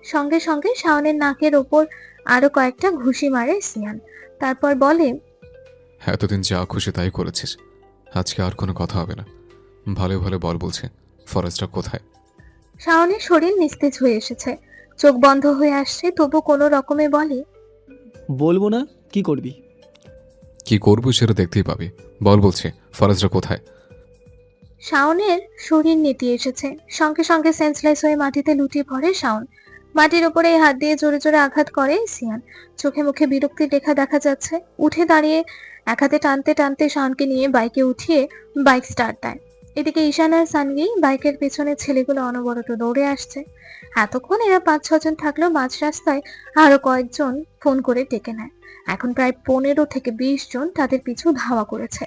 সঙ্গে সঙ্গে শাওনের নাকের ওপর আরো কয়েকটা ঘুষি মারে সিয়ান। তারপর বলে, এতদিন যা খুশি তাই করেছিস, আজকে আর কোনো কথা হবে না। ভালো ভালো বল বলছে, ফরেস্টরা কোথায়? শাওনের শরীর নিস্তেজ হয়ে এসেছে, চোখ বন্ধ হয়ে আসছে, তবু কোনো রকমে বলে, বলবো না। কি করবি? কি করবো সেটা দেখতেই পাবি, বল বলছে, ফরেস্টরা কোথায়? শাওনের শরীর নেতিয়ে এসেছে। সঙ্গে সঙ্গে সেন্সলেস হয়ে মাটিতে লুটিয়ে পড়ে শাওন। মাটির উপরে হাত দিয়ে জোরে জোরে আঘাত করে সিয়ান। চোখে মুখে বিরক্তির রেখা দেখা যাচ্ছে। উঠে দাঁড়িয়ে এক হাতে টানতে টানতে শাওনকে নিয়ে বাইকে উঠিয়ে বাইক স্টার্ট দেয়। এদিকে ঈশান আর সানভি বাইকের পেছনে ছেলেগুলো অনবরত দৌড়ে আসছে। এতক্ষণ এরা 5-6 জন থাকলেও মাঝ রাস্তায় আরো কয়েকজন ফোন করে ডেকে নেয়। এখন প্রায় 15 থেকে 20 জন তাদের পিছু ধাওয়া করেছে।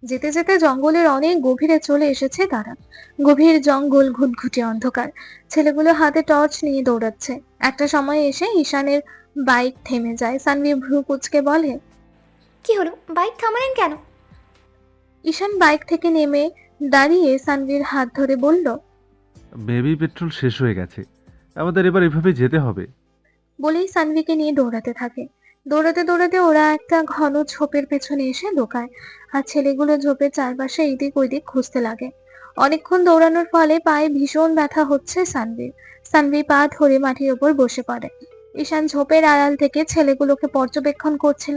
যেতে যেতে জঙ্গলের অনেক গভীরে চলে এসেছে তারা। গভীর জঙ্গল, ঘুটঘুটে অন্ধকার। ছেলেগুলো হাতে টর্চ নিয়ে দৌড়াচ্ছে। একটা সময় এসে ঈশানের বাইক থেমে যায়। সানভি ভ্রু কুঁচকে বলে, কি হলো, বাইক থামালেন কেন? ঈশান বাইক থেকে নেমে দাঁড়িয়ে সানভির হাত ধরে বলল, বেবি পেট্রোল শেষ হয়ে গেছে, আমাদের এবার এভাবে যেতে হবে। বলেই সানভিকে নিয়ে দৌড়াতে থাকে। দৌড়াতে দৌড়াতে ওরা একটা ঘন ঝোপের পেছনে এসে লুকায়, আর ছেলেগুলো ঝোপের চারপাশে এদিক ওইদিক খুঁজতে লাগে। অনেকক্ষণ দৌড়ানোর ফলে পায়ে ভীষণ ব্যথা হচ্ছে সানভির। সানভি পা ধরে মাটির ওপর বসে পড়ে। ঈশান ঝোপের আড়াল থেকে ছেলেগুলোকে পর্যবেক্ষণ করছিল।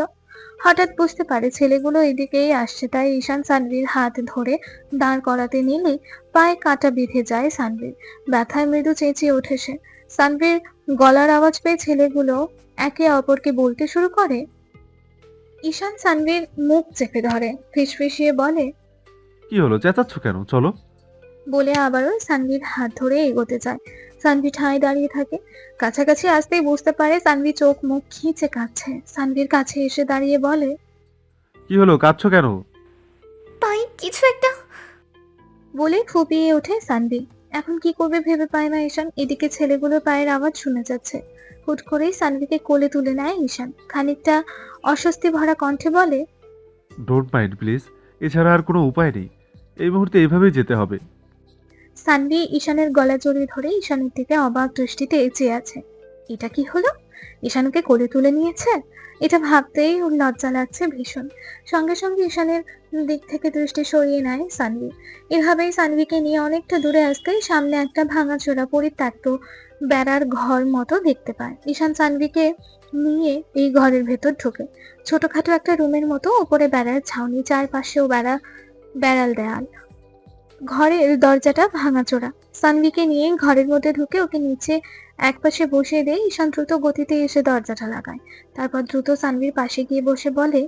হঠাৎ বুঝতে পারে ছেলেগুলো এদিকেই আসছে, তাই ঈশান সানভীর হাত ধরে দাঁড় করাতে নিলে পায়ে কাঁটা বিঁধে যায় সানভীর। ব্যথায় মৃদু চেঁচিয়ে ওঠে সে। সানভীর গলার আওয়াজ পেয়ে ছেলেগুলো একে অপরকে বলতে শুরু করে। ঈশান সানভীর মুখ চেপে ধরে, ফিসফিসিয়ে বলে, কি হলো, চেঁচাচ্ছ কেন? চলো। বলে আবারও সানভীর হাত ধরে এগোতে যায়। সানভি ঠায় দাঁড়িয়ে থাকে। কাছাকাছি আসতেই বুঝতে পারে সানভি চোখ মুখ খিঁচে কাঁদছে। সানভীর কাছে এসে দাঁড়িয়ে বলে, কি হলো, কাঁদছো কেন? পায়ে কিছু একটা। বলে ফুপিয়ে ওঠে সানভি। এখন কি করবে ভেবে পায় না ঈশান। এদিকে ছেলেগুলোর পায়ের আওয়াজ শুনে যাচ্ছে। হুট করেই সানভিকে কোলে তুলে নেয় ঈশান। খানিকটা অস্বস্তি ভরা কণ্ঠে বলে, ডোন্ট মাইন্ড প্লিজ, এছাড়া আর কোনো উপায় নেই, এই মুহূর্তে এইভাবেই যেতে হবে। সানভি ঈশানের গলা জড়িয়ে ধরে ঈশানের দিকে অবাক দৃষ্টিতে চেয়ে আছে। এটা কি হলো? ঈশানকে কোলে তুলে নিয়েছে? এটা ভাবতেই ওর লজ্জা লাগছে ভীষণ। সঙ্গে সঙ্গে ঈশানের দিক থেকে দৃষ্টি সরিয়ে নেয় সানভি। এভাবেই সানভিকে নিয়ে অনেকটা দূরে আসতেই সামনে একটা ভাঙাচোরা পরিত্যক্ত বেড়ার ঘর মতো দেখতে পায়। ঈশান সানভিকে নিয়ে এই ঘরের ভেতর ঢোকে। ছোটখাটো একটা রুমের মতো, উপরে বেড়ার ছাউনি, চারপাশেও বেড়াল দেয়াল। ঘরের দরজাটা ভাঙাচোরা। সানভিকে নিয়ে ঘরের মধ্যে ঢুকে ওকে নিচে একপাশে বসিয়ে দিয়ে ঈশান দ্রুত গতিতে এসে দরজাটা লাগায়। তারপর দ্রুত সানভির পাশে গিয়ে বসে বলে,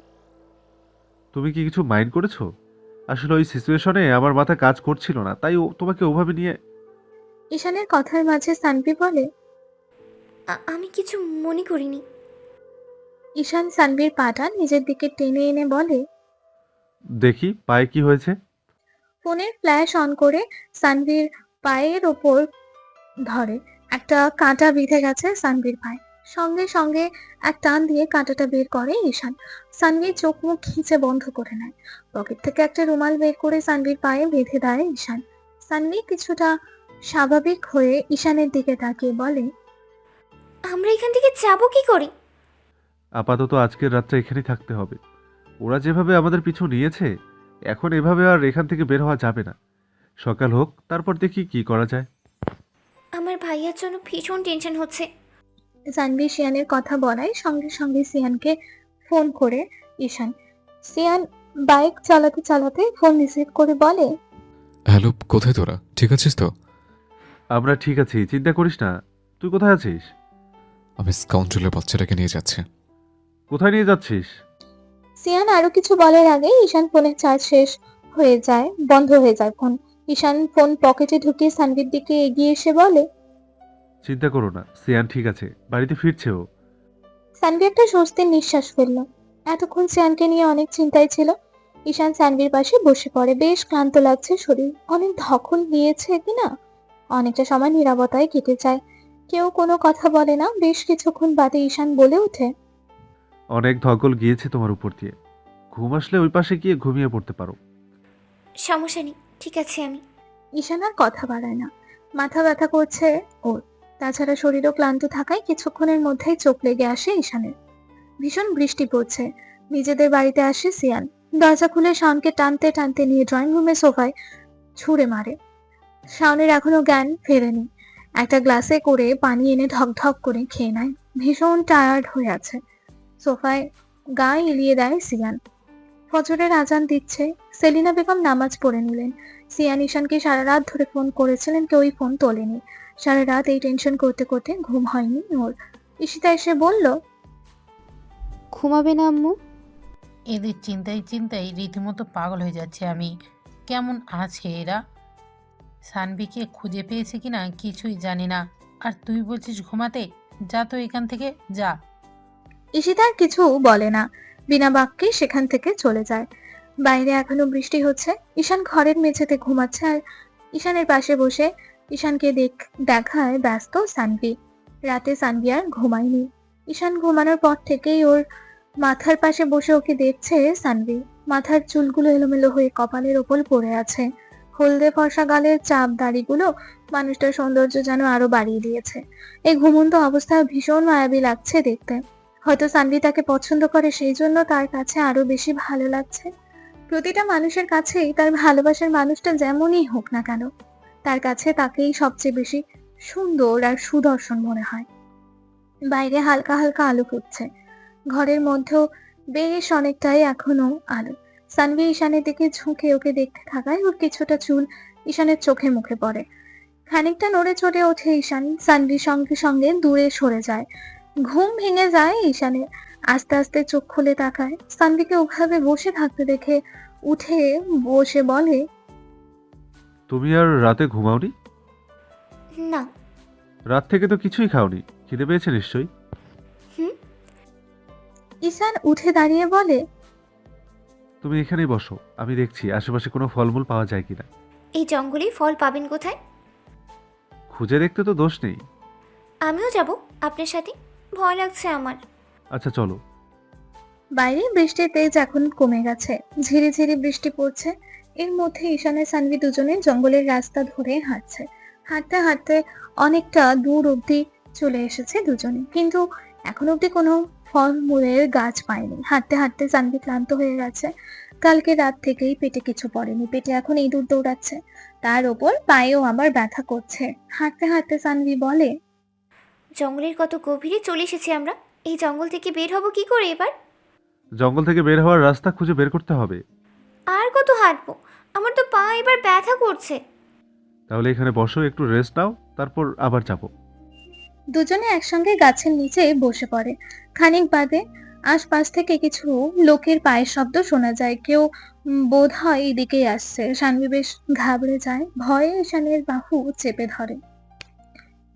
তুমি কি কিছু মাইন্ড করেছো? আসলে ওই সিচুয়েশনে আমার মাথা কাজ করছিল না, তাই তোমাকে ওভাবে নিয়ে। ঈশানের কথার মাঝে সানভি বলে, আমি কিছু মনে করিনি। ঈশান সানভির পাটা নিজের দিকে টেনে এনে বলে, দেখি পায়ে কি হয়েছে। ফোনের ফ্ল্যাশ অন করে সানভির পায়ের ওপর ধরে। একটা কাঁটা বিঁধে গেছে সানভির পায়ে। সঙ্গে সঙ্গে এক টান দিয়ে কাঁটাটা বের করে ঈশান। সানভি চোখ মুখ খিঁচে বন্ধ করে নেয়। পকেট থেকে একটা রুমাল বের করে সানভির পায়ে বেঁধে দেয় ঈশান। সানভি কিছুটা স্বাভাবিক হয়ে ঈশানের দিকে তাকিয়ে বলে, আমরা এখান থেকে যাবো কি করে? আপাতত আজকের রাতটা এখানেই থাকতে হবে। ওরা যেভাবে আমাদের পিছু নিয়েছে, এখন এভাবে আর এখান থেকে বের হওয়া যাবে না। সকাল হোক, তারপর দেখি কি করা যায়। আমার ভাইয়ার জন্য ভীষণ টেনশন হচ্ছে। সানভি সিয়ানের কথা বলায় সঙ্গে সঙ্গে সিয়ানকে ফোন করে ঈশান। সিয়ান বাইক চালাতে চালাতে ফোন রিসিভ করে বলে, হ্যালো, কোথায় তোরা? ঠিক আছিস তো? আমরা ঠিক আছি, চিন্তা করিস না। তুই কোথায় আছিস? আমি স্কাউন্ডেলের বাচ্চাটাকে নিয়ে যাচ্ছি। কোথায় নিয়ে যাচ্ছিস? সিয়ান আরো কিছু বলার আগে ঈশান ফোনের চার্জ শেষ হয়ে যায়, বন্ধ হয়ে যায় ফোন। ঈশান ফোন পকেটে ঢুকিয়ে সানভির দিকে এগিয়ে এসে বলে, চিন্তা করো না, সিয়ান ঠিক আছে, বাড়িতে ফিরছে ও। সানভি একটা স্বস্তির নিঃশ্বাস ফেলল। এতক্ষণ সিয়ানকে নিয়ে অনেক চিন্তায় ছিল। ঈশান সানভির পাশে বসে পড়ে। বেশ ক্লান্ত লাগছে শরীর, অনেক ধকল নিয়েছে কিনা। অনেকটা সময় নীরবতায় কেটে যায়। কেউ কোনো কথা বলে না। বেশ কিছুক্ষণ বাদে ঈশান বলে ওঠে, অনেক ধকল গিয়েছে তোমার উপর দিয়ে। ঘুম আসলে ওই পাশে গিয়ে ঘুমিয়ে পড়তে পারো। সমস্যা নেই, ঠিক আছে আমি। ঈশান আর কথা বাড়ায় না। মাথা ব্যথা করছে ওর। তাছাড়া শরীরও ক্লান্ত থাকায় কিছুক্ষণের মধ্যেই চোখ লেগে আসে ঈশানের। ভীষণ বৃষ্টি পড়ছে। নিজেদের বাড়িতে আসে সিয়ান। দরজা খুলে শাওনকে টানতে টানতে নিয়ে ড্রয়িং রুমের সোফায় ছুঁড়ে মারে। শাওনের এখনো জ্ঞান ফেরেনি। একটা গ্লাসে করে পানি এনে ঢকঢক করে খেয়ে নেয়। ভীষণ টায়ার্ড হয়ে আছে। সোফায় গা এলিয়ে দেয় সিয়ান। ফজরের আজান দিচ্ছে। সেলিনা বেগম নামাজ পড়ে নিলেন। সিয়ান ঈশানকে সারা রাত ধরে ফোন করেছিলেন, কেউই ফোন তোলেনি। সারা রাত এই টেনশন করতে করতে ঘুম হয়নি ওর। ঈশিতা এসে বলল, ঘুমাবে না আম্মু? এদের চিন্তায় চিন্তায় রীতিমতো পাগল হয়ে যাচ্ছে আমি। কেমন আছে এরা? সানভিকে খুঁজে পেয়েছে কিনা কিছুই জানি না। আর তুই বলছিস ঘুমাতে? যা তো এখান থেকে, যা। ঈশিতা আর কিছু বলে না, বিনা বাক্যে সেখান থেকে চলে যায়। বাইরে এখনো বৃষ্টি হচ্ছে। ঈশান ঘরের মেঝেতে ঘুমাচ্ছে আর ঈশানের পাশে বসে ঈশানকে দেখায় ব্যস্ত সানভি। রাতে সানভি আর ঘুমায়নি। ঈশান ঘুমানোর পর থেকেই ওর মাথার পাশে বসে ওকে দেখছে সানভি। মাথার চুলগুলো এলোমেলো হয়ে কপালের ওপর পড়ে আছে। হলদে ফর্সা গালের চাপ দাড়িগুলো মানুষটার সৌন্দর্য যেন আরো বাড়িয়ে দিয়েছে। এই ঘুমন্ত অবস্থায় ভীষণ মায়াবী লাগছে দেখতে। হয়তো সানভি তাকে পছন্দ করে, সেই জন্য তার কাছে আরো বেশি ভালো লাগছে। প্রতিটা মানুষের কাছেই তার ভালোবাসার মানুষটা যেমনই হোক না কেন, তার কাছে তাকেই সবচেয়ে বেশি সুন্দর আর সুদর্শন মনে হয়। বাইরে হালকা হালকা আলো ফুটছে। ঘরের মধ্যেও বেশ অনেকটাই এখনো আলো। সানভি ঈশানের দিকে ঝুঁকে ওকে দেখতে থাকায় ওর কিছুটা চুল ঈশানের চোখে মুখে পড়ে। খানিকটা নড়ে চড়ে ওঠে ঈশান, সানভি সঙ্গে সঙ্গে দূরে সরে যায়। ঘুম ভেঙে যায় ঈশানের। আস্তে আস্তে চোখ খুলে তাকায়, সানভিকে ওভাবে বসে থাকতে দেখে উঠে বসে বলে, তুমি আর রাতে ঘুমাওনি? না। রাত থেকে তো কিছুই খাওনি, খিদে পেয়েছে নিশ্চয়ই। হুম। ঈশান উঠে দাঁড়িয়ে বলে, তুমি এখানেই বসো, আমি দেখছি আশেপাশে কোনো ফলমূল পাওয়া যায় কিনা। এই জঙ্গলে ফল পাবেন কোথায়? খুঁজে দেখতে তো দোষ নেই। আমিও যাব আপনার সাথে, ভয় লাগছে আমার। আচ্ছা চলো। বাইরে বৃষ্টির তেজ এখন কমে গেছে, ঝিরি ঝিরি বৃষ্টি পড়ছে। এর মধ্যে ঈশান আর সানভি দুজনে জঙ্গলের রাস্তা ধরে হাঁটছে। হাঁটতে হাঁটতে অনেকটা দূর অব্দি চলে এসেছে দুজনে, কিন্তু এখন অব্দি কোনো ফলমূলের গাছ পায়নি। হাঁটতে হাঁটতে সানভি ক্লান্ত হয়ে গেছে। কালকে রাত থেকেই পেটে কিছু পড়েনি, পেটে এখন ইঁদুর দৌড়াচ্ছে, তার ওপর পায়েও আবার ব্যথা করছে। হাঁটতে হাঁটতে সানভি বলে, জঙ্গলের কত গভীরে চলে এসেছি আমরা, এই জঙ্গল থেকে বের হব কি করে এবার? জঙ্গল থেকে বের হওয়ার রাস্তা খুঁজে বের করতে হবে। আর কত হাঁটবো, আমার তো পা এবার ব্যথা করছে। তাহলে এখানে বসো, একটু রেস্ট নাও, তারপর আবার যাবো। দুজনে একসঙ্গে গাছের নিচে বসে পড়ে। খানিক বাদে আশপাশ থেকে কিছু লোকের পায়ের শব্দ শোনা যায়। কেউ বোধ হয় এদিকেই আসছে। সানভি বেশ ঘাবড়ে যায়, ভয়ে ঈশানের বাহু চেপে ধরে।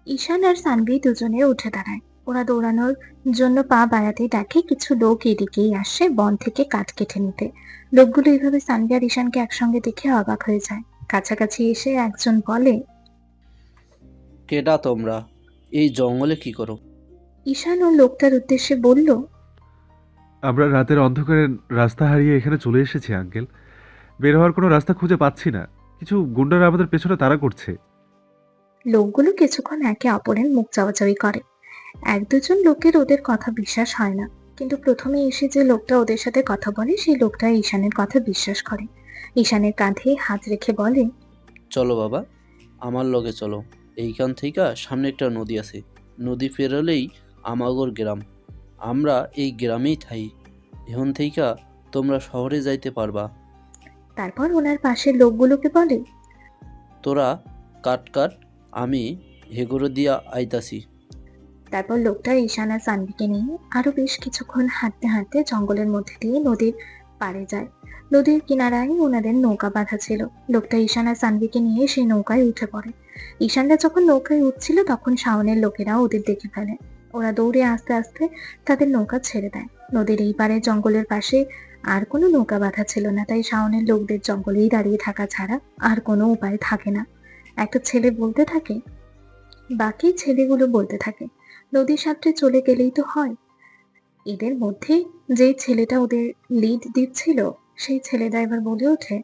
ঈশান আর সানভি দুজনে উঠে দাঁড়ায়। ওরা দৌড়ানোর জন্য পা বাড়াতেই দেখে কিছু লোক এদিকেই আসছে বন থেকে কাঠ কেটে নিতে। লোকগুলো এইভাবে সানভি আর ঈশানকে একসঙ্গে দেখে অবাক হয়ে যায়। কাছাকাছি এসে একজন বলে, কেডা তোমরা? এই জঙ্গলে কি করো? ঈশান ও লোকটার উদ্দেশ্যে বলল, আমরা রাতের অন্ধকারে রাস্তা হারিয়ে এখানে চলে এসেছি আঙ্কেল। বের হওয়ার কোনো রাস্তা খুঁজে পাচ্ছি না, কিছু গুন্ডারা আমাদের পেছনে তাড়া করছে। লোকগুলো কিছুক্ষণ একে অপরের মুখ চাওয়াচাওয়ি করে। এক দুজন লোকের ওদের কথা বিশ্বাস হয় না, কিন্তু প্রথমে এসে যে লোকটা ওদের সাথে কথা বলে সেই লোকটা ঈশানের কথা বিশ্বাস করে। ঈশানের কাঁধে হাত রেখে বলে, চলো বাবা, আমার লগে চলো। এইখান থেকে সামনে একটা নদী আছে, নদী পেরোলেই আমাগর গ্রাম। আমরা এই গ্রামেই থাই। এখন থেকে তোমরা শহরে যাইতে পারবা। তারপর ওনার পাশের লোকগুলোকে বলে, তোরা কাট কাট, আমি হেগরো দিয়া আইতাছি। তারপর লোকটা ঈশান আর সানভিকে নিয়ে আরো বেশ কিছুক্ষণ হাঁটতে হাঁটতে জঙ্গলের মধ্যে দিয়ে নদীর পাড়ে যায়। নদীর কিনারায় ওনাদের নৌকা বাঁধা ছিল। লোকটা ঈশান আর সানভিকে নিয়ে সেই নৌকায় উঠে পড়ে। ঈশানরা যখন নৌকায় উঠছিল তখন শাওনের লোকেরা ওদের দেখে ফেলে। ওরা দৌড়ে আস্তে আস্তে তাদের নৌকা ছেড়ে দেয়। নদীর এই পারে জঙ্গলের পাশে আর কোনো নৌকা বাঁধা ছিল না, তাই শাওনের লোকদের জঙ্গলেই দাঁড়িয়ে থাকা ছাড়া আর কোনো উপায় থাকে না। একটা ছেলে বলতে থাকে, বাকি ছেলেগুলো বলতে থাকে, নদীর সাঁতরে চলে গেলেই তো হয়। এদের মধ্যে যে ছেলেটা ওদের লিড দিচ্ছিল সেই ছেলেটা এবার বলে ওঠে।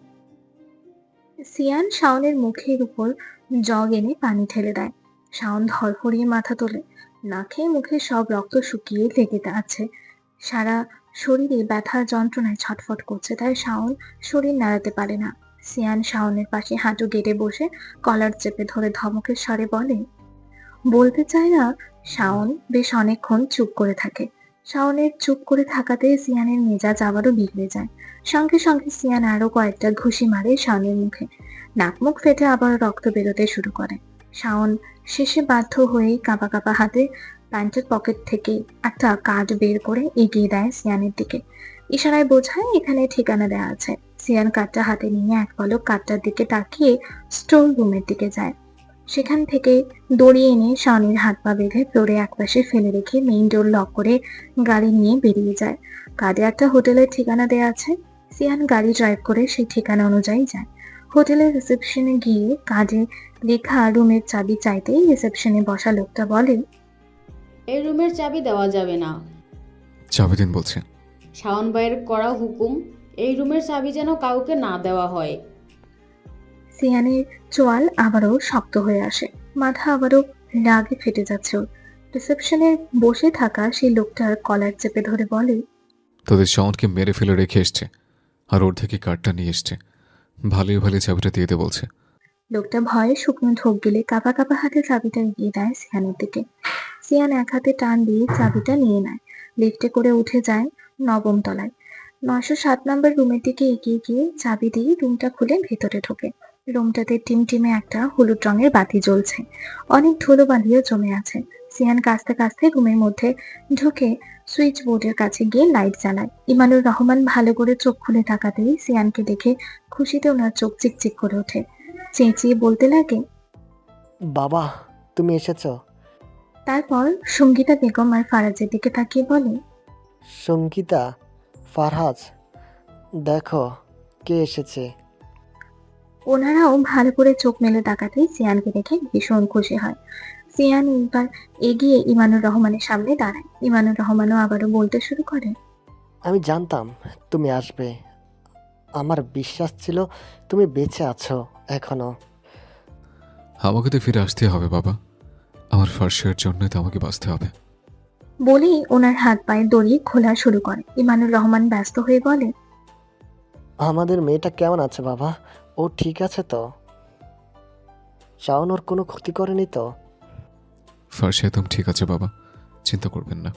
সিয়ান শাওনের মুখের উপর জগ এনে পানি ঢেলে দেয়। শাওন ধরফরিয়ে মাথা তোলে। নাকে মুখে সব রক্ত শুকিয়ে লেগে আছে। সারা শরীরে ব্যথার যন্ত্রণায় ছটফট করছে, তাই শাওন শরীর নাড়াতে পারে না। সিয়ান শাওনের পাশে হাঁটু গেড়ে বসে কলার চেপে ধরে ধমকের স্বরে বলে, বলতে চায় না। শাওন বেশ অনেকক্ষণ চুপ করে থাকে। শাওনের চুপ করে থাকাতে সিয়ানের মেজাজ আবারও বিগড়ে যায়। সঙ্গে সঙ্গে সিয়ান আরো কয়েকটা ঘুষি মারে শাওনের মুখে। নাক মুখ ফেটে আবার রক্ত বেরোতে শুরু করে। শাওন শেষে বাধ্য হয়েই কাঁপা কাঁপা হাতে প্যান্টের পকেট থেকে একটা কার্ড বের করে এগিয়ে দেয় সিয়ানের দিকে। ইশারায় বোঝায় এখানে ঠিকানা দেওয়া আছে। সিয়ান কার্ডটা হাতে নিয়ে এক পলক কার্ডটার দিকে তাকিয়ে স্টোর রুমের দিকে যায়। সেখান থেকে দড়ি এনে শাওনের হাত পা বেঁধে ফ্লোরে একপাশে ফেলে রেখে মেইন ডোর লক করে গাড়ি নিয়ে বেরিয়ে যায়। কার্ডে একটা হোটেলের ঠিকানা দেওয়া আছে। সিয়ান গাড়ি ড্রাইভ করে সেই ঠিকানা অনুযায়ী যায়। হোটেলের রিসেপশনে গিয়ে কার্ডে লেখা রুমের চাবি চাইতেই রিসেপশনে বসা লোকটা বলে, এই রুমের চাবি দেওয়া যাবে না। চাবি দিন বলছে। শাওন ভাইয়ের করা হুকুম, এই রুমের চাবি যেন কাউকে না দেওয়া হয়। সিয়ানের চোয়াল আবারও শক্ত হয়ে আসে, মাথা আবারও রাগে ফেটে যাচ্ছে ওর। রিসেপশনে বসে থাকা সেই লোকটার কলার চেপে ধরে বলে, তোদের শাওনকে মেরে ফেলে রেখে এসছে আর ওর থেকে কার্ডটা নিয়ে এসছে। ভালোই ভালো চাবিটা দিয়ে দে বলছে। লোকটা ভয়ে শুকনো ঢোক গেলে কাঁপা কাঁপা হাতে চাবিটা এগিয়ে দেয় সিয়ানের দিকে। সিয়ান এক হাতে টান দিয়ে চাবিটা নিয়ে নেয়। লিফটে করে উঠে যায়। 9ম তলায়। 907 নম্বর রুমের দিকে এগিয়ে গিয়ে চাবি দিয়ে রুমটা খুলে ভেতরে ঢোকে। রুমটাতে টিমটিমে একটা হলুদ রঙের বাতি জ্বলছে। অনেক ধুলোবালিও জমে আছে। সিয়ান কাঁচতে কাঁচতে রুমের মধ্যে ঢুকে সুইচ বোর্ডের কাছে গিয়ে লাইট জ্বালায়। ইমানুর রহমান ভালো করে চোখ খুলে তাকাতেই সিয়ানকে দেখে খুশিতে ওনার চোখ চিকচিক করে ওঠে। চেঁচিয়ে বলতে লাগে, বাবা তুমি এসেছো। তারপর সঙ্গীতা বেগম আর ফারাজের দিকে তাকিয়ে বলে, সঙ্গীতা, ফারহাজ, দেখো কে এসেছে। ওনারাও ভালো করে চোখ মেলে তাকাতেই সিয়ানকে দেখে ভীষণ খুশি হয়। সিয়ান এবার এগিয়ে ইমানুর রহমানের সামনে দাঁড়ায়। ইমানুর রহমানও আবারও বলতে শুরু করে, আমি জানতাম তুমি আসবে। আমার বিশ্বাস ছিল তুমি বেঁচে আছো এখনো। আমাকে তো ফিরে আসতে হবে বাবা, আমার ফার্স্টের জন্যই তো আমাকে বাঁচতে হবে। বলেই ওনার হাত পায়ে দড়ি খোলা শুরু করে। ইমানুর রহমান ব্যস্ত হয়ে বলে, আমাদের মেয়েটা কেমন আছে বাবা? ও ঠিক আছে তো? শাওন ওর কোনো ক্ষতি করেনি তো? ফার্স্ট একদম ঠিক আছে বাবা, চিন্তা করবেন না।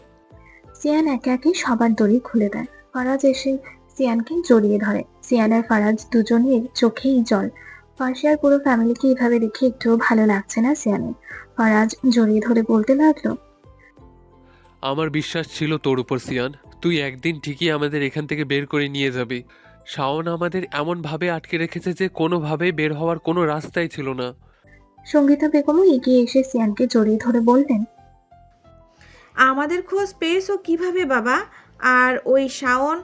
সিয়ান একে একে সবার দড়ি খুলে দেয়। ফারাজ এসে সিয়ানকে জড়িয়ে ধরে। সিয়ান আর ফারাজ দুজনের চোখেই জল। ফার্সিয়ার পুরো ফ্যামিলিকে এইভাবে দেখে একটুও ভালো লাগছে না সিয়ানের। ফারাজ জড়িয়ে ধরে বলতে লাগলো, আমার বিশ্বাস ছিল তোর উপর সিয়ান, তুই একদিন ঠিকই আমাদের এখান থেকে বের করে নিয়ে যাবি। শাওন আমাদের এমনভাবে আটকে রেখেছে যে কোনোভাবেই বের হওয়ার কোনো রাস্তাই ছিল না। সঙ্গীতা বেগমও এগিয়ে এসে সিয়ানকে জড়িয়ে ধরে বললেন, আমাদের খোঁজ পেয়েছো কিভাবে বাবা? আর ওই শাওন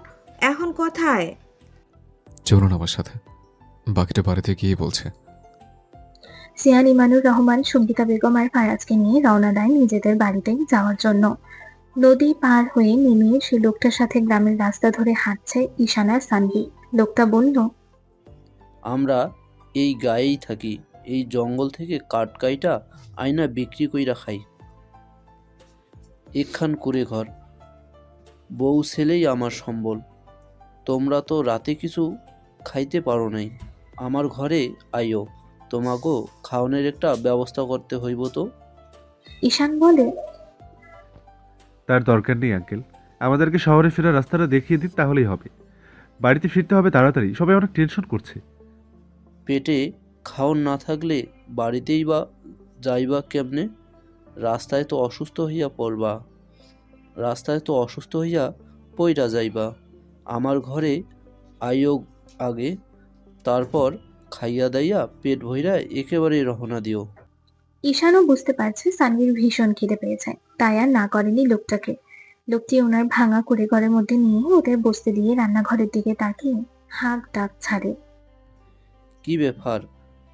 এখন কোথায়? চলুন আমার সাথে, বাকিটা বাড়িতে গিয়ে বলছে। সিয়ান, ইমানুর রহমান, সঙ্গীতা বেগম আর ফারাজকে নিয়ে রওনা দেয় নিজেদের বাড়িতে যাওয়ার জন্য। নদী পার হয়ে নেমে সে লোকটার সাথে গ্রামের রাস্তা ধরে হাঁটছে ঈশান আর সানভি। লোকটা বলল, আমরা এই গায়েই থাকি, এই জঙ্গল থেকে কাঠ কাইটা আয়না বিক্রি কইরা খাই। একখান করে ঘর, বউ ছেলেই আমার সম্বল। তোমরা তো রাতে কিছু খাইতে পারো নাই, আমার ঘরে আইও, তোমাকেও খাওয়ানোর একটা ব্যবস্থা করতে হইব তো। ঈশান বলে, তার দরকার নেই আঙ্কেল, আমাদেরকে শহরে ফেরার রাস্তাটা দেখিয়ে দিন তাহলেই হবে। বাড়িতে ফিরতে হবে তাড়াতাড়ি, সবাই অনেক টেনশন করছে। পেটে খাওন না থাকলে বাড়িতেই বা যাইবা কেমনে? রাস্তায় তো অসুস্থ হইয়া পইরা যাইবা। আমার ঘরে আইও আগে, তারপর খাইয়া দাইয়া পেট ভইরা একেবারে রহনা দিও। ঈশানও বুঝতে পারছে সানভির ভীষণ খিদে পেয়েছে, তাই আর না করেনি লোকটাকে। লোকটি ওনার ভাঙা কুড়ে ঘরের মধ্যে নিয়ে ওদের বসতে দিয়ে রান্নাঘরের দিকে তাকিয়ে হাঁক ডাক ছাড়ে। কি ব্যাপার,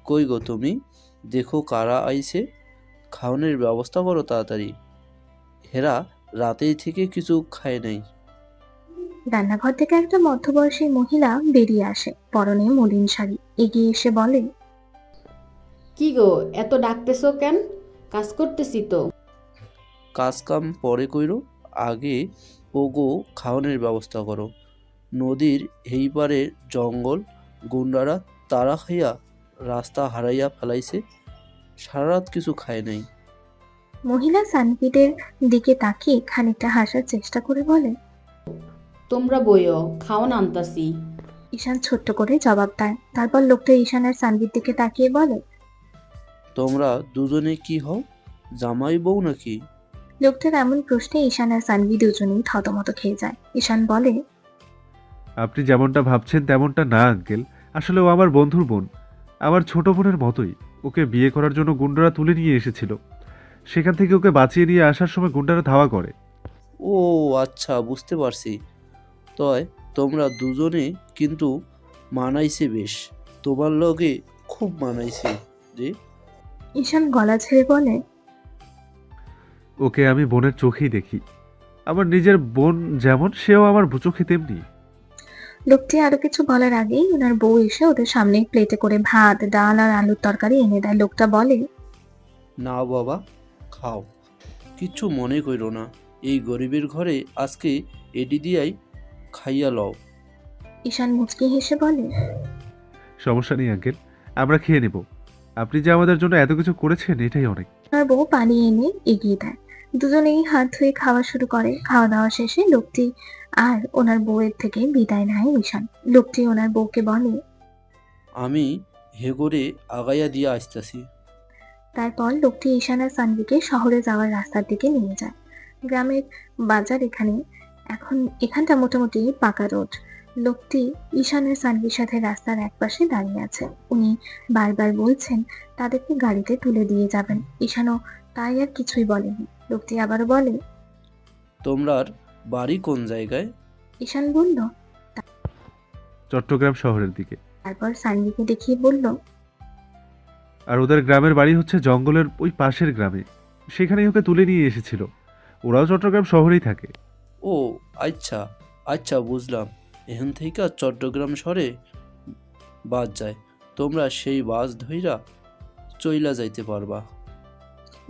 কই গো তুমি? দেখো কারা আইছে, খাওয়ানোর ব্যবস্থা করো তাড়াতাড়ি। হেরা রাতেই থেকে কিছু খায় নাই। রান্নাঘর থেকে একটা মধ্যবয়সী মহিলা বেরিয়ে আসে, পরনে মলিন শাড়ি। এগিয়ে এসে বলে, কি গো এত ডাকতেছো কেন? কাজ করতেছি তো। কাজ কাম পরে কইরো, আগে ওগো খাওয়ানোর ব্যবস্থা করো। নদীর এই পারে জঙ্গল, গুন্ডারা তারা খাইয়া রাস্তা হারাইয়া ফেলাইছে, সারা রাত কিছু খায় নাই। মহিলা সানভিদের দিকে তাকিয়ে খানিকটা হাসার চেষ্টা করে বলে, তোমরা বইও, খাওয়ান আনতাছি। ঈশান ছোট্ট করে জবাব দেয়। তারপর লোকটা ঈশান আর সানভির দিকে তাকিয়ে বলে, তোমরা দুজনে কি হও, জামাই বউ নাকি? লোকটার এমন প্রশ্নে ঈশান আর সানভি দুজনেই থতমত খেয়ে যায়। ঈশান বলে, আপনি যেমনটা ভাবছেন তেমনটা না আঙ্কেল, আসলে ও আমার বন্ধুর বোন, আমার ছোট বোনের মতোই। ওকে বিয়ে করার জন্য গুন্ডারা তুলে নিয়ে এসেছিল, সেখান থেকে ওকে বাঁচিয়ে নিয়ে আসার সময় গুন্ডারা ধাওয়া করে। ও আচ্ছা, বুঝতে পারছি। তয় তোমরা দুজনে কিন্তু মানাইছে বেশ, তোমার লগে খুব মানাইছে রে। ঈশান গলা ছেড়ে বলে, ওকে আমি বোনের চোখেই দেখি, আমার নিজের বোন যেমন সেও আমার চোখে তেমনি। লোকটি আরো কিছু বলার আগেই ওনার বউ এসে ওদের সামনে প্লেটে করে ভাত, ডাল আর আলুর তরকারি এনে দেয়। লোকটা বলে, না বাবা, খাও, কিচ্ছু মনে কইরো না। এই গরিবের ঘরে আজকে এডি দিয়াই খাইয়া লও। ঈশান মুচকি হেসে বলে, সমস্যা নেই আঙ্কেল, আমরা খেয়ে নেব। আপনি যে আমাদের জন্য এত কিছু করেছেন এটাই অনেক। ওনার বউ পানি এনে এগিয়ে দেয়। দুজনেই হাত ধুয়ে খাওয়া শুরু করে। খাওয়া দাওয়া শেষে লোকটি আর ওনার বউয়ের থেকে বিদায় নেয় ঈশান। লোকটি ওনার বউকে বলে, আমি হেগোরে আগাইয়া দিয়া আসতেছি। তারপর লোকটি ঈশান আর সানভিকে শহরে যাওয়ার রাস্তার দিকে নিয়ে যায়। গ্রামের বাজার এখানটা মোটামুটি পাকা রোড। লোকটি ঈশান আর সানভির সাথে রাস্তার একপাশে দাঁড়িয়ে আছে। উনি বারবার বলছেন তাদেরকে গাড়িতে তুলে দিয়ে যাবেন। ঈশানও তাই আর কিছুই বলেনি। লোকটি আবারও বলে, তোমরার বাড়ি কোন জায়গায়? ঈশান বলল, চট্টগ্রাম শহরের দিকে। তারপর সানভিকে দেখিয়ে বলল, আর ওদের গ্রামের বাড়ি হচ্ছে জঙ্গলের ওই পাশের গ্রামে। সেখানেই ওকে তুলে নিয়ে এসেছিল। ওরাও চট্টগ্রাম শহরেই থাকে। ও আচ্ছা আচ্ছা, বুঝলাম। এখান থেকে চট্টগ্রাম শহরে বাস যায়, তোমরা সেই বাস ধইরা চইলা যাইতে পারবা।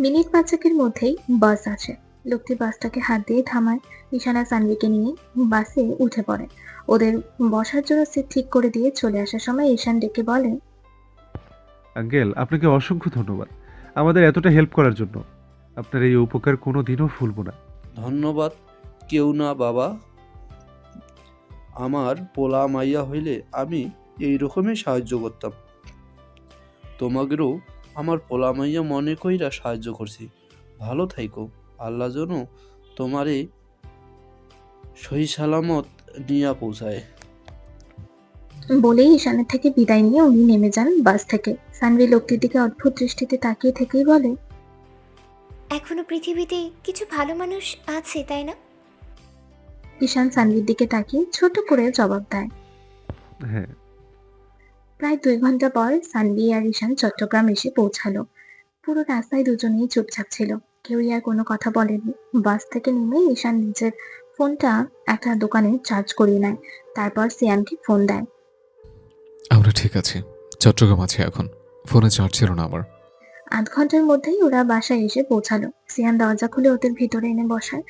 মিনিট পাঁচেকের মধ্যেই বাস আসে। লোকটি বাসটাকে হাত দিয়ে থামায়। ঈশান আর সানভিকে নিয়ে বাসে উঠে পড়ে। ওদের বসার জন্য সিট ঠিক করে দিয়ে চলে আসার সময় ঈশান ডেকে বলে, আঙ্কেল, আপনাকে অসংখ্য ধন্যবাদ আমাদের এতটা হেল্প করার জন্য। আপনার এই উপকার কোনো দিনও ভুলবো না। ধন্যবাদ কেউ না বাবা, আমার পোলা মাইয়া হইলে আমি এই রকমই সাহায্য করতাম। তোমাদেরও আমার পোলা মাইয়া মনে কইরা সাহায্য করছি। ভালো থাইকো, আল্লাহ যেন তোমারে সহি সালামত নিয়া পৌঁছায়। বলেই ঈশানের থেকে বিদায় নিয়ে উনি নেমে যান বাস থেকে। সানভি লোকটির দিকে অদ্ভুত দৃষ্টিতে তাকিয়ে থেকেই বলে, এখনো পৃথিবীতে কিছু ভালো মানুষ আছে, তাই না? ঈশান সানভির দিকে তাকিয়ে ছোট করে জবাব দেয়। হ্যাঁ। প্রায় 2 ঘন্টা পর সানভি আর ঈশান চট্টগ্রাম এসে পৌঁছালো। পুরো রাস্তায় দুজনেই চুপচাপ ছিল। কেউই আর কোনো কথা বলেনি। বাস থেকে নেমে ঈশান নিজের ফোনটা একটা দোকানে চার্জ করিয়ে নেয়। তারপর সিয়ানকে ফোন দেয়। আমরা ঠিক আছি, চট্টগ্রাম আছি এখন। ফোনে চার্জ ছিল না আমার। 8 ঘন্টার মধ্যেই ওরা বাসায় এসে পৌঁছালো। সিয়ান দরজা খুলে ওদের ভিতরে এনে বসায়।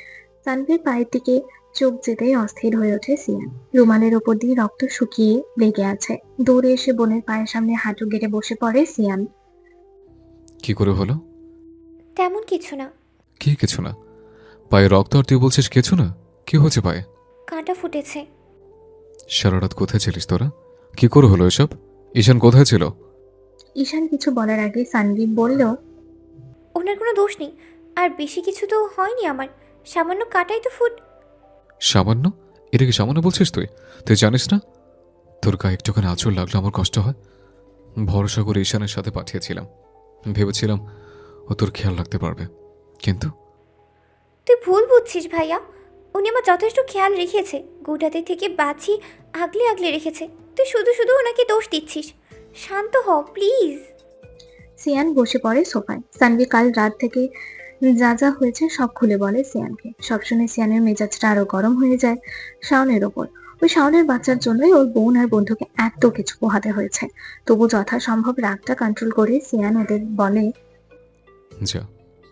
সানভির পায়ের দিকে চোখ যেতেই অস্থির হয়ে ওঠে সিয়ান। রুমালের ওপর দিয়ে রক্ত শুকিয়ে লেগে আছে। দৌড়ে এসে বোনের পায়ের সামনে হাঁটু গেড়ে বসে পড়ে সিয়ান। কি করে হলো? তেমন কিছু না। কি কিছু না? পায়ে রক্ত আর তুই বলছিস কিছু না? কি হয়েছে পায়ে? কাঁটা ফুটেছে। সারা রাত কোথায় ছিলিস তোরা? কি করে হলো এসব? ঈশান কোথায় ছিল? ঈশান কিছু বলার আগে সানভি বলল, ওনার কোনো দোষ নেই, আর বেশি কিছু তো হয়নি আমার, সামান্য কাটাই তো ফুট। সামান্য? এটা কি সামান্য বলছিস তুই? তুই জানিস না তোর গায়ে একটুখানি আঁচড় লাগলো আমার কষ্ট হয়? ভরসা করে ঈশানের সাথে পাঠিয়েছিলাম, ভেবেছিলাম ও তোর খেয়াল রাখতে পারবে, কিন্তু তুই ভুল বুঝছিস ভাইয়া, উনি আমার যথেষ্ট খেয়াল রেখেছে, গোটাতে থেকে বাছি আগলে আগলে রেখেছে। তুই শুধু শুধু ওনাকে দোষ দিচ্ছিস। শান্ত হ প্লিজ। সিয়ান বসে পড়ে সোফায়। সানভি কাল রাত থেকে যা যা হয়েছে সব খুলে বলে সিয়ানকে। সব শুনে সিয়ানের মেজাজটা আরো গরম হয়ে যায় শাওনের ওপর। ওই শাওনের বাচ্চার জন্যই ওর বোন আর বন্ধুকে এত কিছু পোহাতে হয়েছে। তবু যথাসম্ভব রাগটা কন্ট্রোল করে সিয়ান ওদের বলে, যা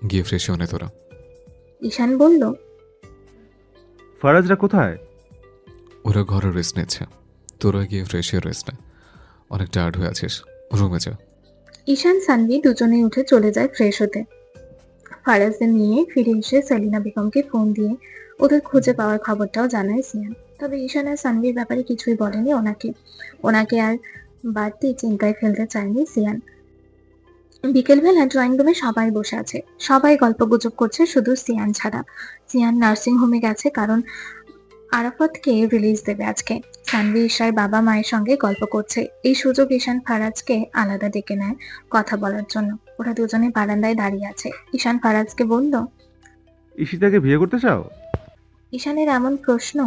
গিয়ে ফ্রেশ হয়ে নে তোরা। ঈশান বলল, ফারাজরা কোথায়? ওরা ঘরে রেস্ট নিচ্ছে, তোরা গিয়ে ফ্রেশ হয়ে রেস্ট নে। অনেক টায়ার্ড হয়ে আছিস, রুমে যা। ঈশান সানভি দুজনেই উঠে চলে যায় ফ্রেশ হতে। ফারাজদের নিয়ে ফিরে এসে সেলিনা বেগমকে ফোন দিয়ে ওদের খুঁজে পাওয়ার খবরটাও জানায় সিয়ান। তবে ঈশান আর সানভির ব্যাপারে কিছুই বলেনি ওনাকে আর বাড়তি চিন্তায় ফেলতে চায়নি সিয়ান। বিকেলবেলা ড্রয়িং রুমে সবাই বসে আছে। সবাই গল্প গুজব করছে, শুধু সিয়ান ছাড়া। সিয়ান নার্সিং হোমে গেছে, কারণ আরাফাতকে রিলিজ দেবে আজকে। সানভি ঈশার বাবা মায়ের সঙ্গে গল্প করছে। এই সুযোগ ঈশান ফারাজকে আলাদা ডেকে নেয় কথা বলার জন্য। ওরা দুজনে বারান্দায় দাঁড়িয়ে আছে। ঈশান ফারাজকে বলল, ঈশিতাকে বিয়ে করতে চাও? ঈশানের এমন প্রশ্ন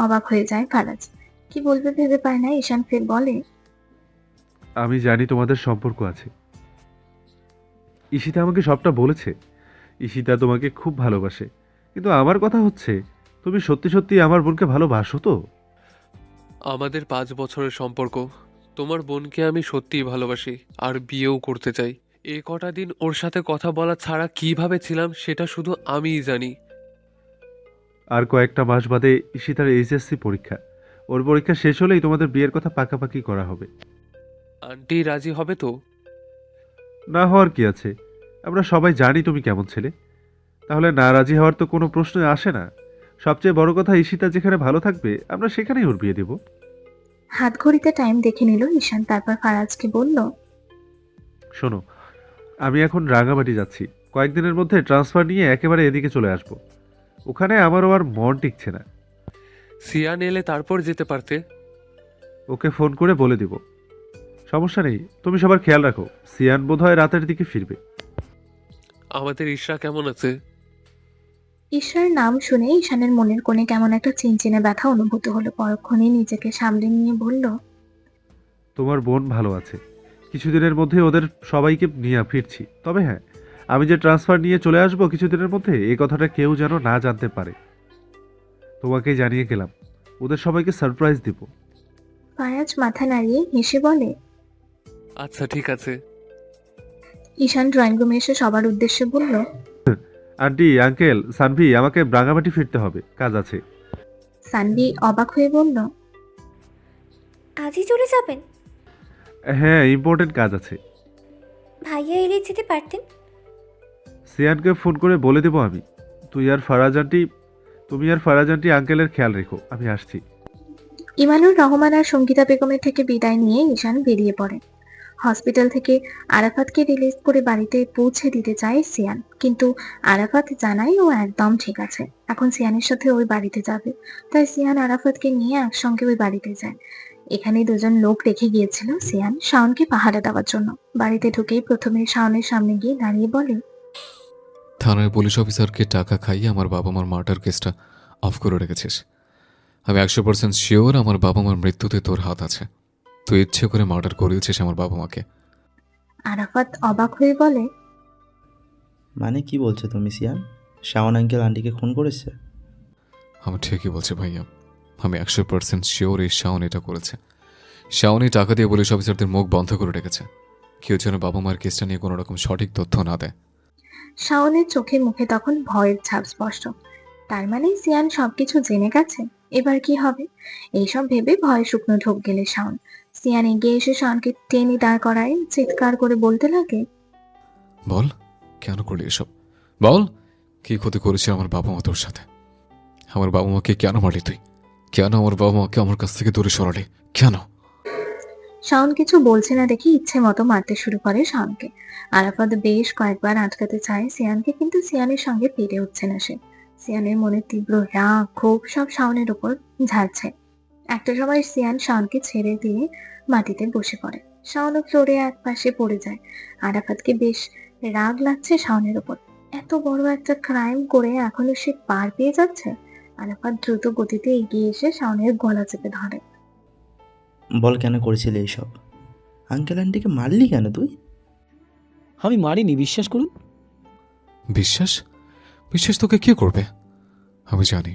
অবাক হয়ে যায় ফারাজ। কি বলবে ভেবে পায় না। ঈশান ফের বলে, আমি জানি তোমাদের সম্পর্ক আছে। ঈশিতা আমাকে সবটা বলেছে। ঈশিতা তোমাকে খুব ভালোবাসে, কিন্তু আমার কথা হচ্ছে, তুমি সত্যি সত্যি আমার বোনকে ভালোবাসো তো? আমাদের 5 বছরের সম্পর্ক। তোমার বোনকে আমি সত্যিই ভালোবাসি আর বিয়েও করতে চাই। এ কটা দিন ওর সাথে কথা বলা ছাড়া কিভাবে ছিলাম সেটা শুধু আমিই জানি। আর কয়েকটা মাস বাদে ঈশিতার এইচএসসি পরীক্ষা। ওর পরীক্ষা শেষ হলেই তোমাদের বিয়ের কথা পাকাপাকি করা হবে। আন্টি রাজি হবে তো? না হওয়ার কি আছে? আমরা সবাই জানি তুমি কেমন ছেলে। তাহলে না রাজি হওয়ার তো কোনো প্রশ্নই আসে না। সবচেয়ে বড় কথা, ঈশিতা যেখানে ভালো থাকবে আমরা সেখানেই ওর বিয়ে দেব। হাত ঘড়িতে টাইম দেখে নিল ঈশান, তারপর ফারাজকে বলল, শোনো, আমি এখন রাঙামাটি যাচ্ছি। কয়েকদিনের মধ্যে ট্রান্সফার নিয়ে একেবারে এদিকে চলে আসব। ওখানে আমারও আর মন টিকছে না। সিয়ান এলে তারপর যেতে পারতে। ওকে ফোন করে বলে দিব। সমস্যা নেই, তুমি সবার খেয়াল রাখো। সিয়ান বোধহয় রাতের দিকে ফিরবে। আমাদের ইশরা কেমন আছে? ঈশ্বরের নাম শুনে ঈশানের মনের কোণে কেমন একটা চিনচিনে ব্যথা অনুভূত হলো। পরক্ষণেই নিজেকে সামলে নিয়ে বলল, তোমার বোন ভালো আছে। কিছুদিনের মধ্যে ওদের সবাইকে নিয়ে ফিরছি। তবে হ্যাঁ, আমি যে ট্রান্সফার নিয়ে চলে আসবো কিছুদিনের মধ্যে, এই কথাটা কেউ যেন না জানতে পারে। তোমাকেই জানিয়ে গেলাম। ওদের সবাইকে সারপ্রাইজ দিব। ফারাজ মাথা নাড়িয়ে হেসে বলে। আচ্ছা ঠিক আছে। ঈশান ড্রয়িং রুমে এসে সবার উদ্দেশ্যে বলল, আন্টি, আঙ্কেল, সানভি, আমাকে রাঙামাটি ফিরতে হবে, কাজ আছে। সানভি অবাক হয়ে বলল, আজই চলে যাবেন? হ্যাঁ, ইম্পর্টেন্ট কাজ আছে। ভাইয়া এলে যেতে পারতেন। সিয়ানকে ফোন করে বলে দেবো আমি। তুমি আর ফারাজ আন্টি আঙ্কেলের খেয়াল রেখো, আমি আসছি। ইমানুর রহমান আর সঙ্গীতা বেগমের থেকে বিদায় নিয়ে ঈশান বেরিয়ে পড়ে। হসপিটাল থেকে আরাফাতকে রিলিজ করে বাড়িতে পৌঁছে দিতে চায় সিয়ান, কিন্তু আরাফাত জানায় ও একদম ঠিক আছে, এখন সিয়ানের সাথে ওই বাড়িতে যাবে। তাই সিয়ান আরাফাতকে নিয়ে একসঙ্গে ওই বাড়িতে যায়। এখানে দুজন লোক রেখে গিয়েছিল সিয়ান শাওনকে পাহারা দেওয়ার জন্য। বাড়িতে ঢুকেই প্রথমে শাওনের সামনে গিয়ে দাঁড়িয়ে বলে, থানার পুলিশ অফিসারকে টাকা খাইয়ে আমার বাবা মার মার্টার কেসটা অফ করে রেখেছিস। আমি 100% শিওর আমার বাবা মার মৃত্যুতে তোর হাত আছে। তুই ইচ্ছে করে মার্ডার করিয়েছিস আমার বাবা মাকে। আরাফাত অবাক হয়ে বলে, মানে কি বলছো তুমি সিয়ান? শাওন আঙ্কেল আন্টিকে খুন করেছে? আমি ঠিকই বলছি ভাইয়া, আমি 100% শিওর এই শাওন এটা করেছে। শাওনই টাকা দিয়ে পুলিশ অফিসারদের মুখ বন্ধ করে রেখেছে, কেউ যেন বাবা মার কেসটা নিয়ে কোনো রকম সঠিক তথ্য না দেয়। শাওনের চোখে মুখে তখন ভয়ের ছাপ স্পষ্ট। তার মানে সিয়ান সবকিছু জেনে গেছে, এবার কি হবে? এইসব ভেবে ভয়ে শুকনো ঢোক গেলে শাওন। সিয়ান এগিয়ে এসে শাওনকে টেনে দাঁড় করায়, চিৎকার করে বলতে লাগে, বল, কেন করলি এসব? বল, কি ক্ষতি করেছে আমার বাবা মা তোর সাথে? আমার বাবা মাকে কেন মারলি তুই? কেন আমার বাবা মাকে আমার কাছ থেকে দূরে সরালি? কেন? শাওন কিছু বলছে না দেখে ইচ্ছে মতো মারতে শুরু করে শাওনকে। আরাফাত বেশ কয়েকবার আটকাতে চায় সিয়ানকে, কিন্তু সিয়ানের সঙ্গে পেরে উঠছে না সে। সিয়ানের মনে তীব্র রাগ ক্ষোভ সব শাওনের উপর ঝাড়ছে। একটা সময় সিয়ান শাওনকে ছেড়ে দিয়ে মাটিতে বসে পড়ে। শাওনও ফ্লোরে এক পাশে পড়ে যায়। আরাফাতকে বেশ রাগ লাগছে শাওনের উপর। এত বড় একটা ক্রাইম করে এখনো সে পার পেয়ে যাচ্ছে। আরাফাত দ্রুত গতিতে এগিয়ে এসে শাওনের গলা চেপে ধরে। বল, কেন করেছিলি এইসব? আঙ্কেল আন্টিকে মারলি কেন তুই? আমি মারিনি, বিশ্বাস করুন। বিশ্বাস? বিশ্বাস তোকে কে করবে? আমি জানি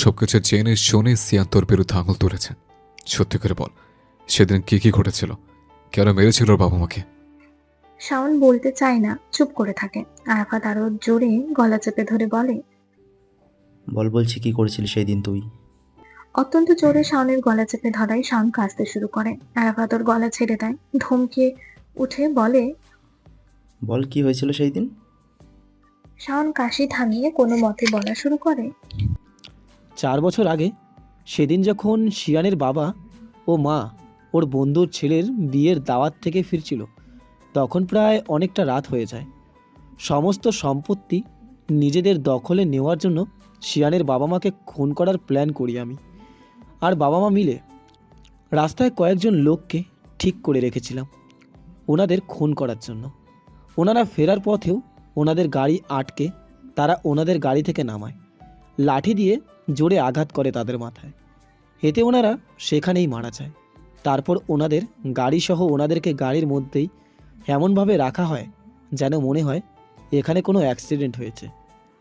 সবকিছু জেনে শুনে সিয়ান তোর বিরুদ্ধে আঙুল তুলেছে। সত্যি করে বল, সেদিন কি কি ঘটেছিল? কেন মেরেছিল ওর বাবা মাকে? শাওন বলতে চায় না, চুপ করে থাকে। আরাফাত আরো জোরে গলা চেপে ধরে বলে, বলছি কি করেছিলি সেই দিন তুই? অত্যন্ত জোরে শাওনের গলা চেপে ধরায় শাওন কাঁদতে শুরু করে। আরাফাত ওর গলা ছেড়ে দেয়, ধমকে উঠে বলে, বল, কি হয়েছিল সেই দিন? শাওন কাশি থামিয়ে কোনো মতে বলা শুরু করে, 4 বছর আগে সেদিন যখন শিয়ানের বাবা ও মা ওর বন্ধুর ছেলের বিয়ের দাওয়াত থেকে ফিরছিল, তখন প্রায় অনেকটা রাত হয়ে যায়। সমস্ত সম্পত্তি নিজেদের দখলে নেওয়ার জন্য শিয়ানের বাবা মাকে খুন করার প্ল্যান করি আমি আর বাবা মা মিলে। রাস্তায় কয়েকজন লোককে ঠিক করে রেখেছিলাম ওনাদের খুন করার জন্য। ওনারা ফেরার পথেও ওনাদের গাড়ি আটকে তারা ওনাদের গাড়ি থেকে নামায়, লাঠি দিয়ে জোরে আঘাত করে তাদের মাথায়। এতে ওনারা সেখানেই মারা যায়। তারপর ওনাদের গাড়িসহ ওনাদেরকে গাড়ির মধ্যেই এমনভাবে রাখা হয় যেন মনে হয় এখানে কোনো অ্যাক্সিডেন্ট হয়েছে।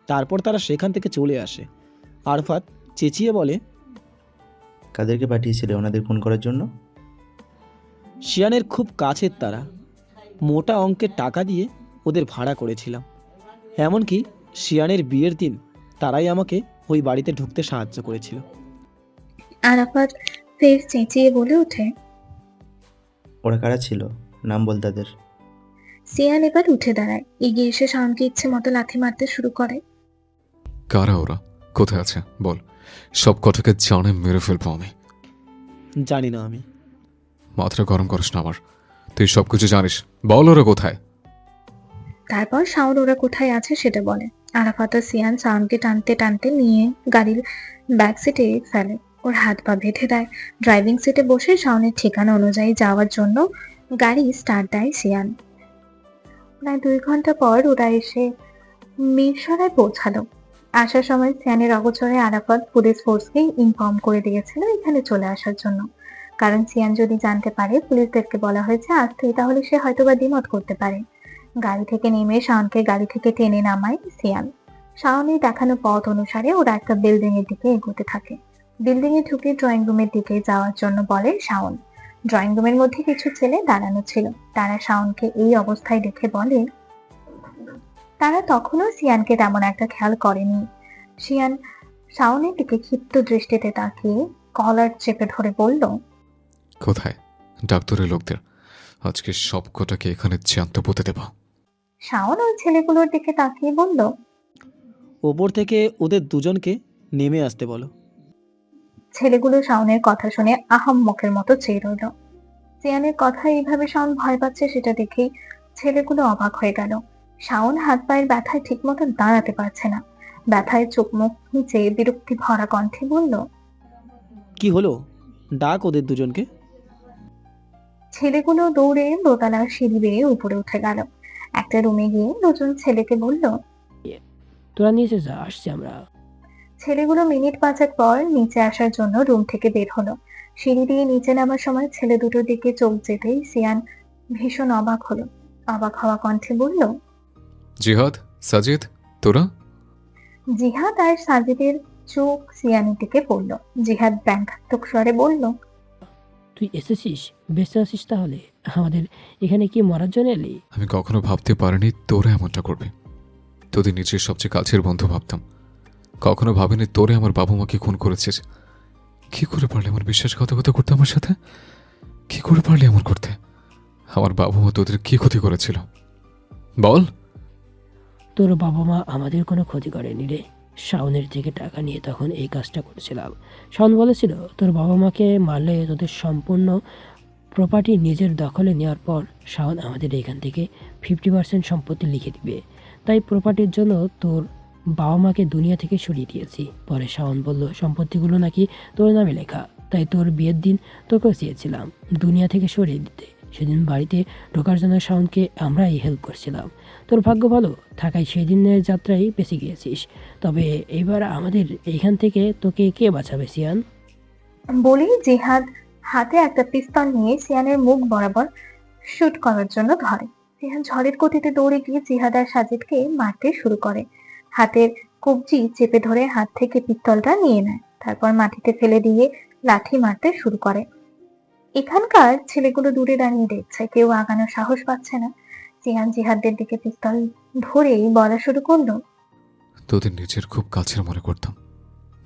তারপর তারা সেখান থেকে চলে আসে। আরফাত চেঁচিয়ে বলে, কাদেরকে পাঠিয়েছিলে ওনাদের খুন করার জন্য? শিয়ানের খুব কাছের তারা। মোটা অঙ্কের টাকা দিয়ে ওদের ভাড়া করেছিলাম। এমনকি শিয়ানের বিয়ের দিন তারাই আমাকে ওই বাড়িতে ঢুকতে সাহায্য করেছিল। আরাফাত ফের চেঁচিয়ে বলে ওঠে, ওরা কারা ছিল? নাম বল তাদের। সিয়ান এবার উঠে দাঁড়ায়, এগিয়ে এসে শাওনকে ইচ্ছে মতো লাথি মারতে শুরু করে। কারা ওরা? কোথায় আছে বল। সব কটাকে জানে মেরে ফেলবো আমি। জানি না আমি। মাথাটা গরম করিস না আমার। তুই সবকিছু জানিস, বল ওরা কোথায়। তারপর শাওন ওরা কোথায় আছে সেটা বলে। আরাফাত ও সিয়ান শাওনকে টানতে টানতে নিয়ে গাড়ির ব্যাক সিটে ফেলে, ওর হাত পা বেঁধে দেয়। ড্রাইভিং সিটে বসে শাওনের ঠিকানা অনুযায়ী যাওয়ার জন্য গাড়ি স্টার্ট দেয় সিয়ান। প্রায় 2 ঘন্টা পর ওরা এসে মিরসরায় পৌঁছালো। আসার সময় সিয়ানের অগোচরে আরাফাত পুলিশ ফোর্সকে ইনফর্ম করে দিয়েছিল এখানে চলে আসার জন্য, কারণ সিয়ান যদি জানতে পারে পুলিশদেরকে বলা হয়েছে আসতে, তাহলে সে হয়তোবা দ্বিমত করতে পারে। গাড়ি থেকে নেমে শাওনকে গাড়ি থেকে টেনে নামায় সিয়ান। শাওনের দেখানো পথ অনুসারে ওরা একটা বিল্ডিং এর দিকে এগোতে থাকে। বিল্ডিং এ ঢুকে ড্রয়িং রুমের দিকে যাওয়ার জন্য বলে শাওন। ড্রয়িং রুমের মধ্যে কিছু ছেলে দাঁড়ানো ছিল, তারা শাওনকে এই অবস্থায় দেখে বলে। তারা তখনও সিয়ানকে তেমন একটা খেয়াল করেনি। সিয়ান শাওনের দিকে ক্ষিপ্ত দৃষ্টিতে তাকিয়ে কলার চেপে ধরে বলল, কোথায়? ডাক্তারের লোকদের আজকে সব কটাকে এখানে জ্যান্ত পুঁতে দেব। শাওন ওই ছেলেগুলোর দিকে তাকিয়ে বলল, ওপর থেকে ওদের দুজনকে নেমে আসতে বলো। ছেলেগুলো শাওনের কথা শুনে আহাম্মকের মতো চেয়ে রইল। সিয়ানের কথা এইভাবে শাওন ভয় পাচ্ছে সেটা দেখেই ছেলেগুলো অবাক হয়ে গেল। শাওন হাত পায়ের ব্যথায় ঠিক মতো দাঁড়াতে পারছে না। ব্যথায় চোখ মুখ নিচে বিরক্তি ভরা কণ্ঠে বলল, কি হলো? ডাক ওদের দুজনকে। ছেলেগুলো দৌড়ে দোতলার সিঁড়ি বেয়ে উপরে উঠে গেল। একটা রুমে গিয়ে দুজন ছেলেকে বলল, তোরা নিচে যা, আসছি আমরা। ছেলেগুলো মিনিট 5 পর নিচে আসার জন্য রুম থেকে বের হলো। সিঁড়ি দিয়ে নিচে নামার সময় ছেলে দুটোর দিকে চোখ যেতেই সিয়ান ভীষণ অবাক হলো। অবাক হওয়া কণ্ঠে বলল, জিহাদ, সাজিদ, তোরা? জিহাদ আর সাজিদের চোখ সিয়ানের দিকে পড়ল। জিহাদ ব্যঙ্গাত্মক স্বরে বলল, তুই এসেছিস, বেঁচে আছিস তাহলে? আমাদের এখানে কি মরার জন্য এলি? আমি কখনো ভাবতে পারিনি তোরা এমনটা করবে। তোদের নিজের সবচেয়ে কাছের বন্ধু ভাবতাম। কখনো ভাবিনি তোরে আমার বাবা মাকে খুন করেছিস। কি করে পারলে আমার বিশ্বাসঘাতকতা করতে আমার সাথে? কি করে পারলে এমন করতে? আমার বাবা মা তোদের কি ক্ষতি করেছিল বল। তোর বাবা মা আমাদের কোনো ক্ষতি করেনি রে। শাওনের থেকে টাকা নিয়ে তখন এই কাজটা করেছিলাম। শাওন বলেছিল তোর বাবা মাকে মারলে তোদের সম্পূর্ণ প্রপার্টি নিজের দখলে নেওয়ার পর শাওন আমাদের এখান থেকে 50% সম্পত্তি লিখে দিবে। তাই প্রপার্টির জন্য তোর বাবা মাকে দুনিয়া থেকে সরিয়ে দিয়েছি। পরে শাওন বলল সম্পত্তিগুলো নাকি তোর নামে লেখা, তাই তোর বিয়ের দিন তোকেও চেয়েছিলাম দুনিয়া থেকে সরিয়ে দিতে। সেদিন বাড়িতে ঢোকার জন্য শাওনকে আমরাই হেল্প করছিলাম। তোর ভাগ্য ভালো থাকায় সেদিনের যাত্রায় বেঁচে গিয়েছিস। তবে এবার আমাদের এইখান থেকে তোকে কে বাঁচাবে সিয়ান? বলেই জিহাদ হাতে একটা পিস্তল নিয়ে সিয়ানের মুখ বরাবর শুট করার জন্য ধরে। সিয়ান ঝড়ের গতিতে দৌড়ে গিয়ে জিহাদ আর সাজিদকে মারতে শুরু করে। হাতের কবজি চেপে ধরে হাত থেকে পিস্তলটা নিয়ে নেয়, তারপর মাটিতে ফেলে দিয়ে লাঠি মারতে শুরু করে। এখানকার ছেলেগুলো দূরে দাঁড়িয়ে দেখছে, কেউ আগানোর সাহস পাচ্ছে না। সিয়ান জিহাদদের দিকে পিস্তল ধরেই বলা শুরু করলো, তোদের নিজের খুব কাছের মনে করতাম।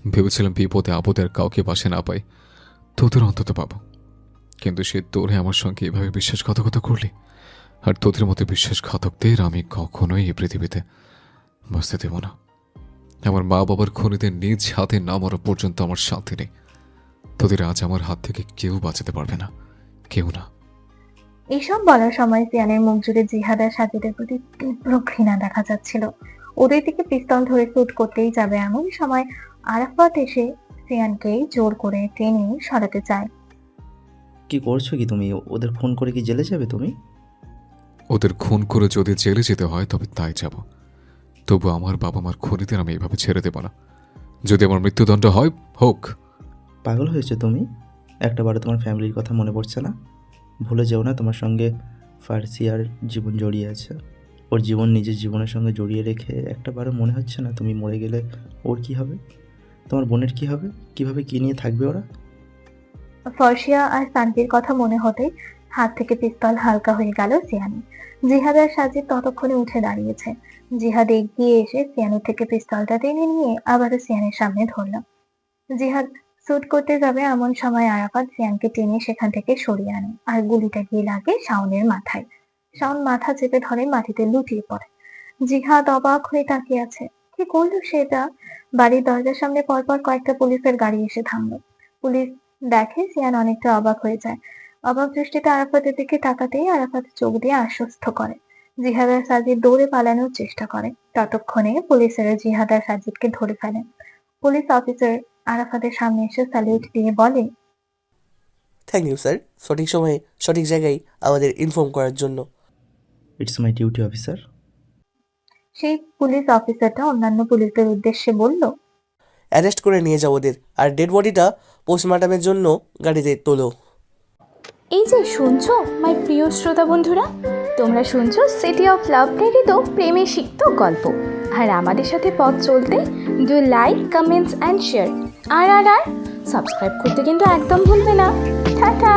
ভেবেছিলাম বিপদে আপদে আর কাউকে পাশে না পাই তোদের অন্তত পাবো, কিন্তু সে তোরে আমার সঙ্গে এভাবে বিশ্বাসঘাতকতা করলি। আর তোদের মতো বিশ্বাসঘাতকদের আমি কখনোই এই পৃথিবীতে বাঁচতে দেব না। আমার মা বাবার খুনিদের নিজ হাতে না মারা পর্যন্ত আমার শান্তি নেই। তোদের আজ আমার হাত থেকে কেউ বাঁচাতে পারবে না, কেউ না। এসব বলার সময় সিয়ানের মুখ জুড়ে জিহাদ আর সাজিদের প্রতি তীব্র ঘৃণা দেখা যাচ্ছিল। ওদের দিকে পিস্তল ধরে শুট করতেই যাবে এমন সময় আরাফাত এসে সিয়ানকে জোর করে টেনে সরাতে চায়। কি করছো কি তুমি? ওদের খুন করে কি জেলে যাবে তুমি? ওদের খুন করে যদি জেলে যেতে হয় তবে তাই যাব, তবু আমার বাবা মার খুনিদের আমি এইভাবে ছেড়ে দেব না। যদি আমার মৃত্যুদণ্ড হয় হোক। পাগল হয়েছে তুমি? একটাবারও তোমার ফ্যামিলির কথা মনে পড়ছে না? ভুলে যেও না তোমার সঙ্গে ফার্সিয়ার জীবন জড়িয়ে আছে। ওর জীবন নিজের জীবনের সঙ্গে জড়িয়ে রেখে একটাবারও মনে হচ্ছে না তুমি মরে গেলে ওর কি হবে, তোমার বোনের কি হবে, কিভাবে কি নিয়ে থাকবে ওরা? ফর্সিয়া আর সানভির কথা মনে হতে হাত থেকে পিস্তল হালকা হয়ে গেল সিয়ানের। জিহাদ আর সাজিদ ততক্ষণে উঠে দাঁড়িয়েছে। জিহাদ এগিয়ে এসে সিয়ানের থেকে পিস্তলটা টেনে নিয়ে আবারও সিয়ানের সামনে ধরল। জিহাদ শুট করতে যাবে এমন সময় আরাফাত সিয়ানকে টেনে সেখান থেকে সরিয়ে আনে আর গুলিটা গিয়ে লাগে শাওনের মাথায়। শাওন মাথা চেপে ধরে মাটিতে লুটিয়ে পড়ে। জিহাদ অবাক হয়ে তাকিয়ে আছে। কি কি করলো সেটা? বাড়ির দরজার সামনে পরপর কয়েকটা পুলিশের গাড়ি এসে থামলো। পুলিশ দেখে সিয়ান অনেকটা অবাক হয়ে যায়। অবাক দৃষ্টিতে আরাফাতের দিকে তাকাতেই আরাফাত চোখ দিয়ে আশ্বস্ত করে। জিহাদ আর সাজিদ দৌড়ে পালানোর চেষ্টা করে। ততক্ষণে পুলিশেরা জিহাদ আর সাজিদকে ধরে ফেলে। পুলিশ অফিসার আরাফাতের সামনে এসে স্যালিউট দিয়ে বলে, থ্যাংক ইউ স্যার, সঠিক সময়ে সঠিক জায়গায় আমাদের ইনফর্ম করার জন্য। It's my duty officer. সেই পুলিশ অফিসারটা অন্যান্য পুলিশদের উদ্দেশ্যে বলল, অ্যারেস্ট করে নিয়ে যাও ওদের, আর ডেড বডিটা পোস্টমর্টমের জন্য গাড়িতে তোলো। এই যে শুনছো মাই প্রিয় শ্রোতা বন্ধুরা, তোমরা শুনছো সিটি অফ লাভ প্রেরিত প্রেমে সিক্ত গল্প। আর আমাদের সাথে পথ চলতে do like, comments and share. আর সাবস্ক্রাইব করতে কিন্তু একদম ভুলবে না। টাটা।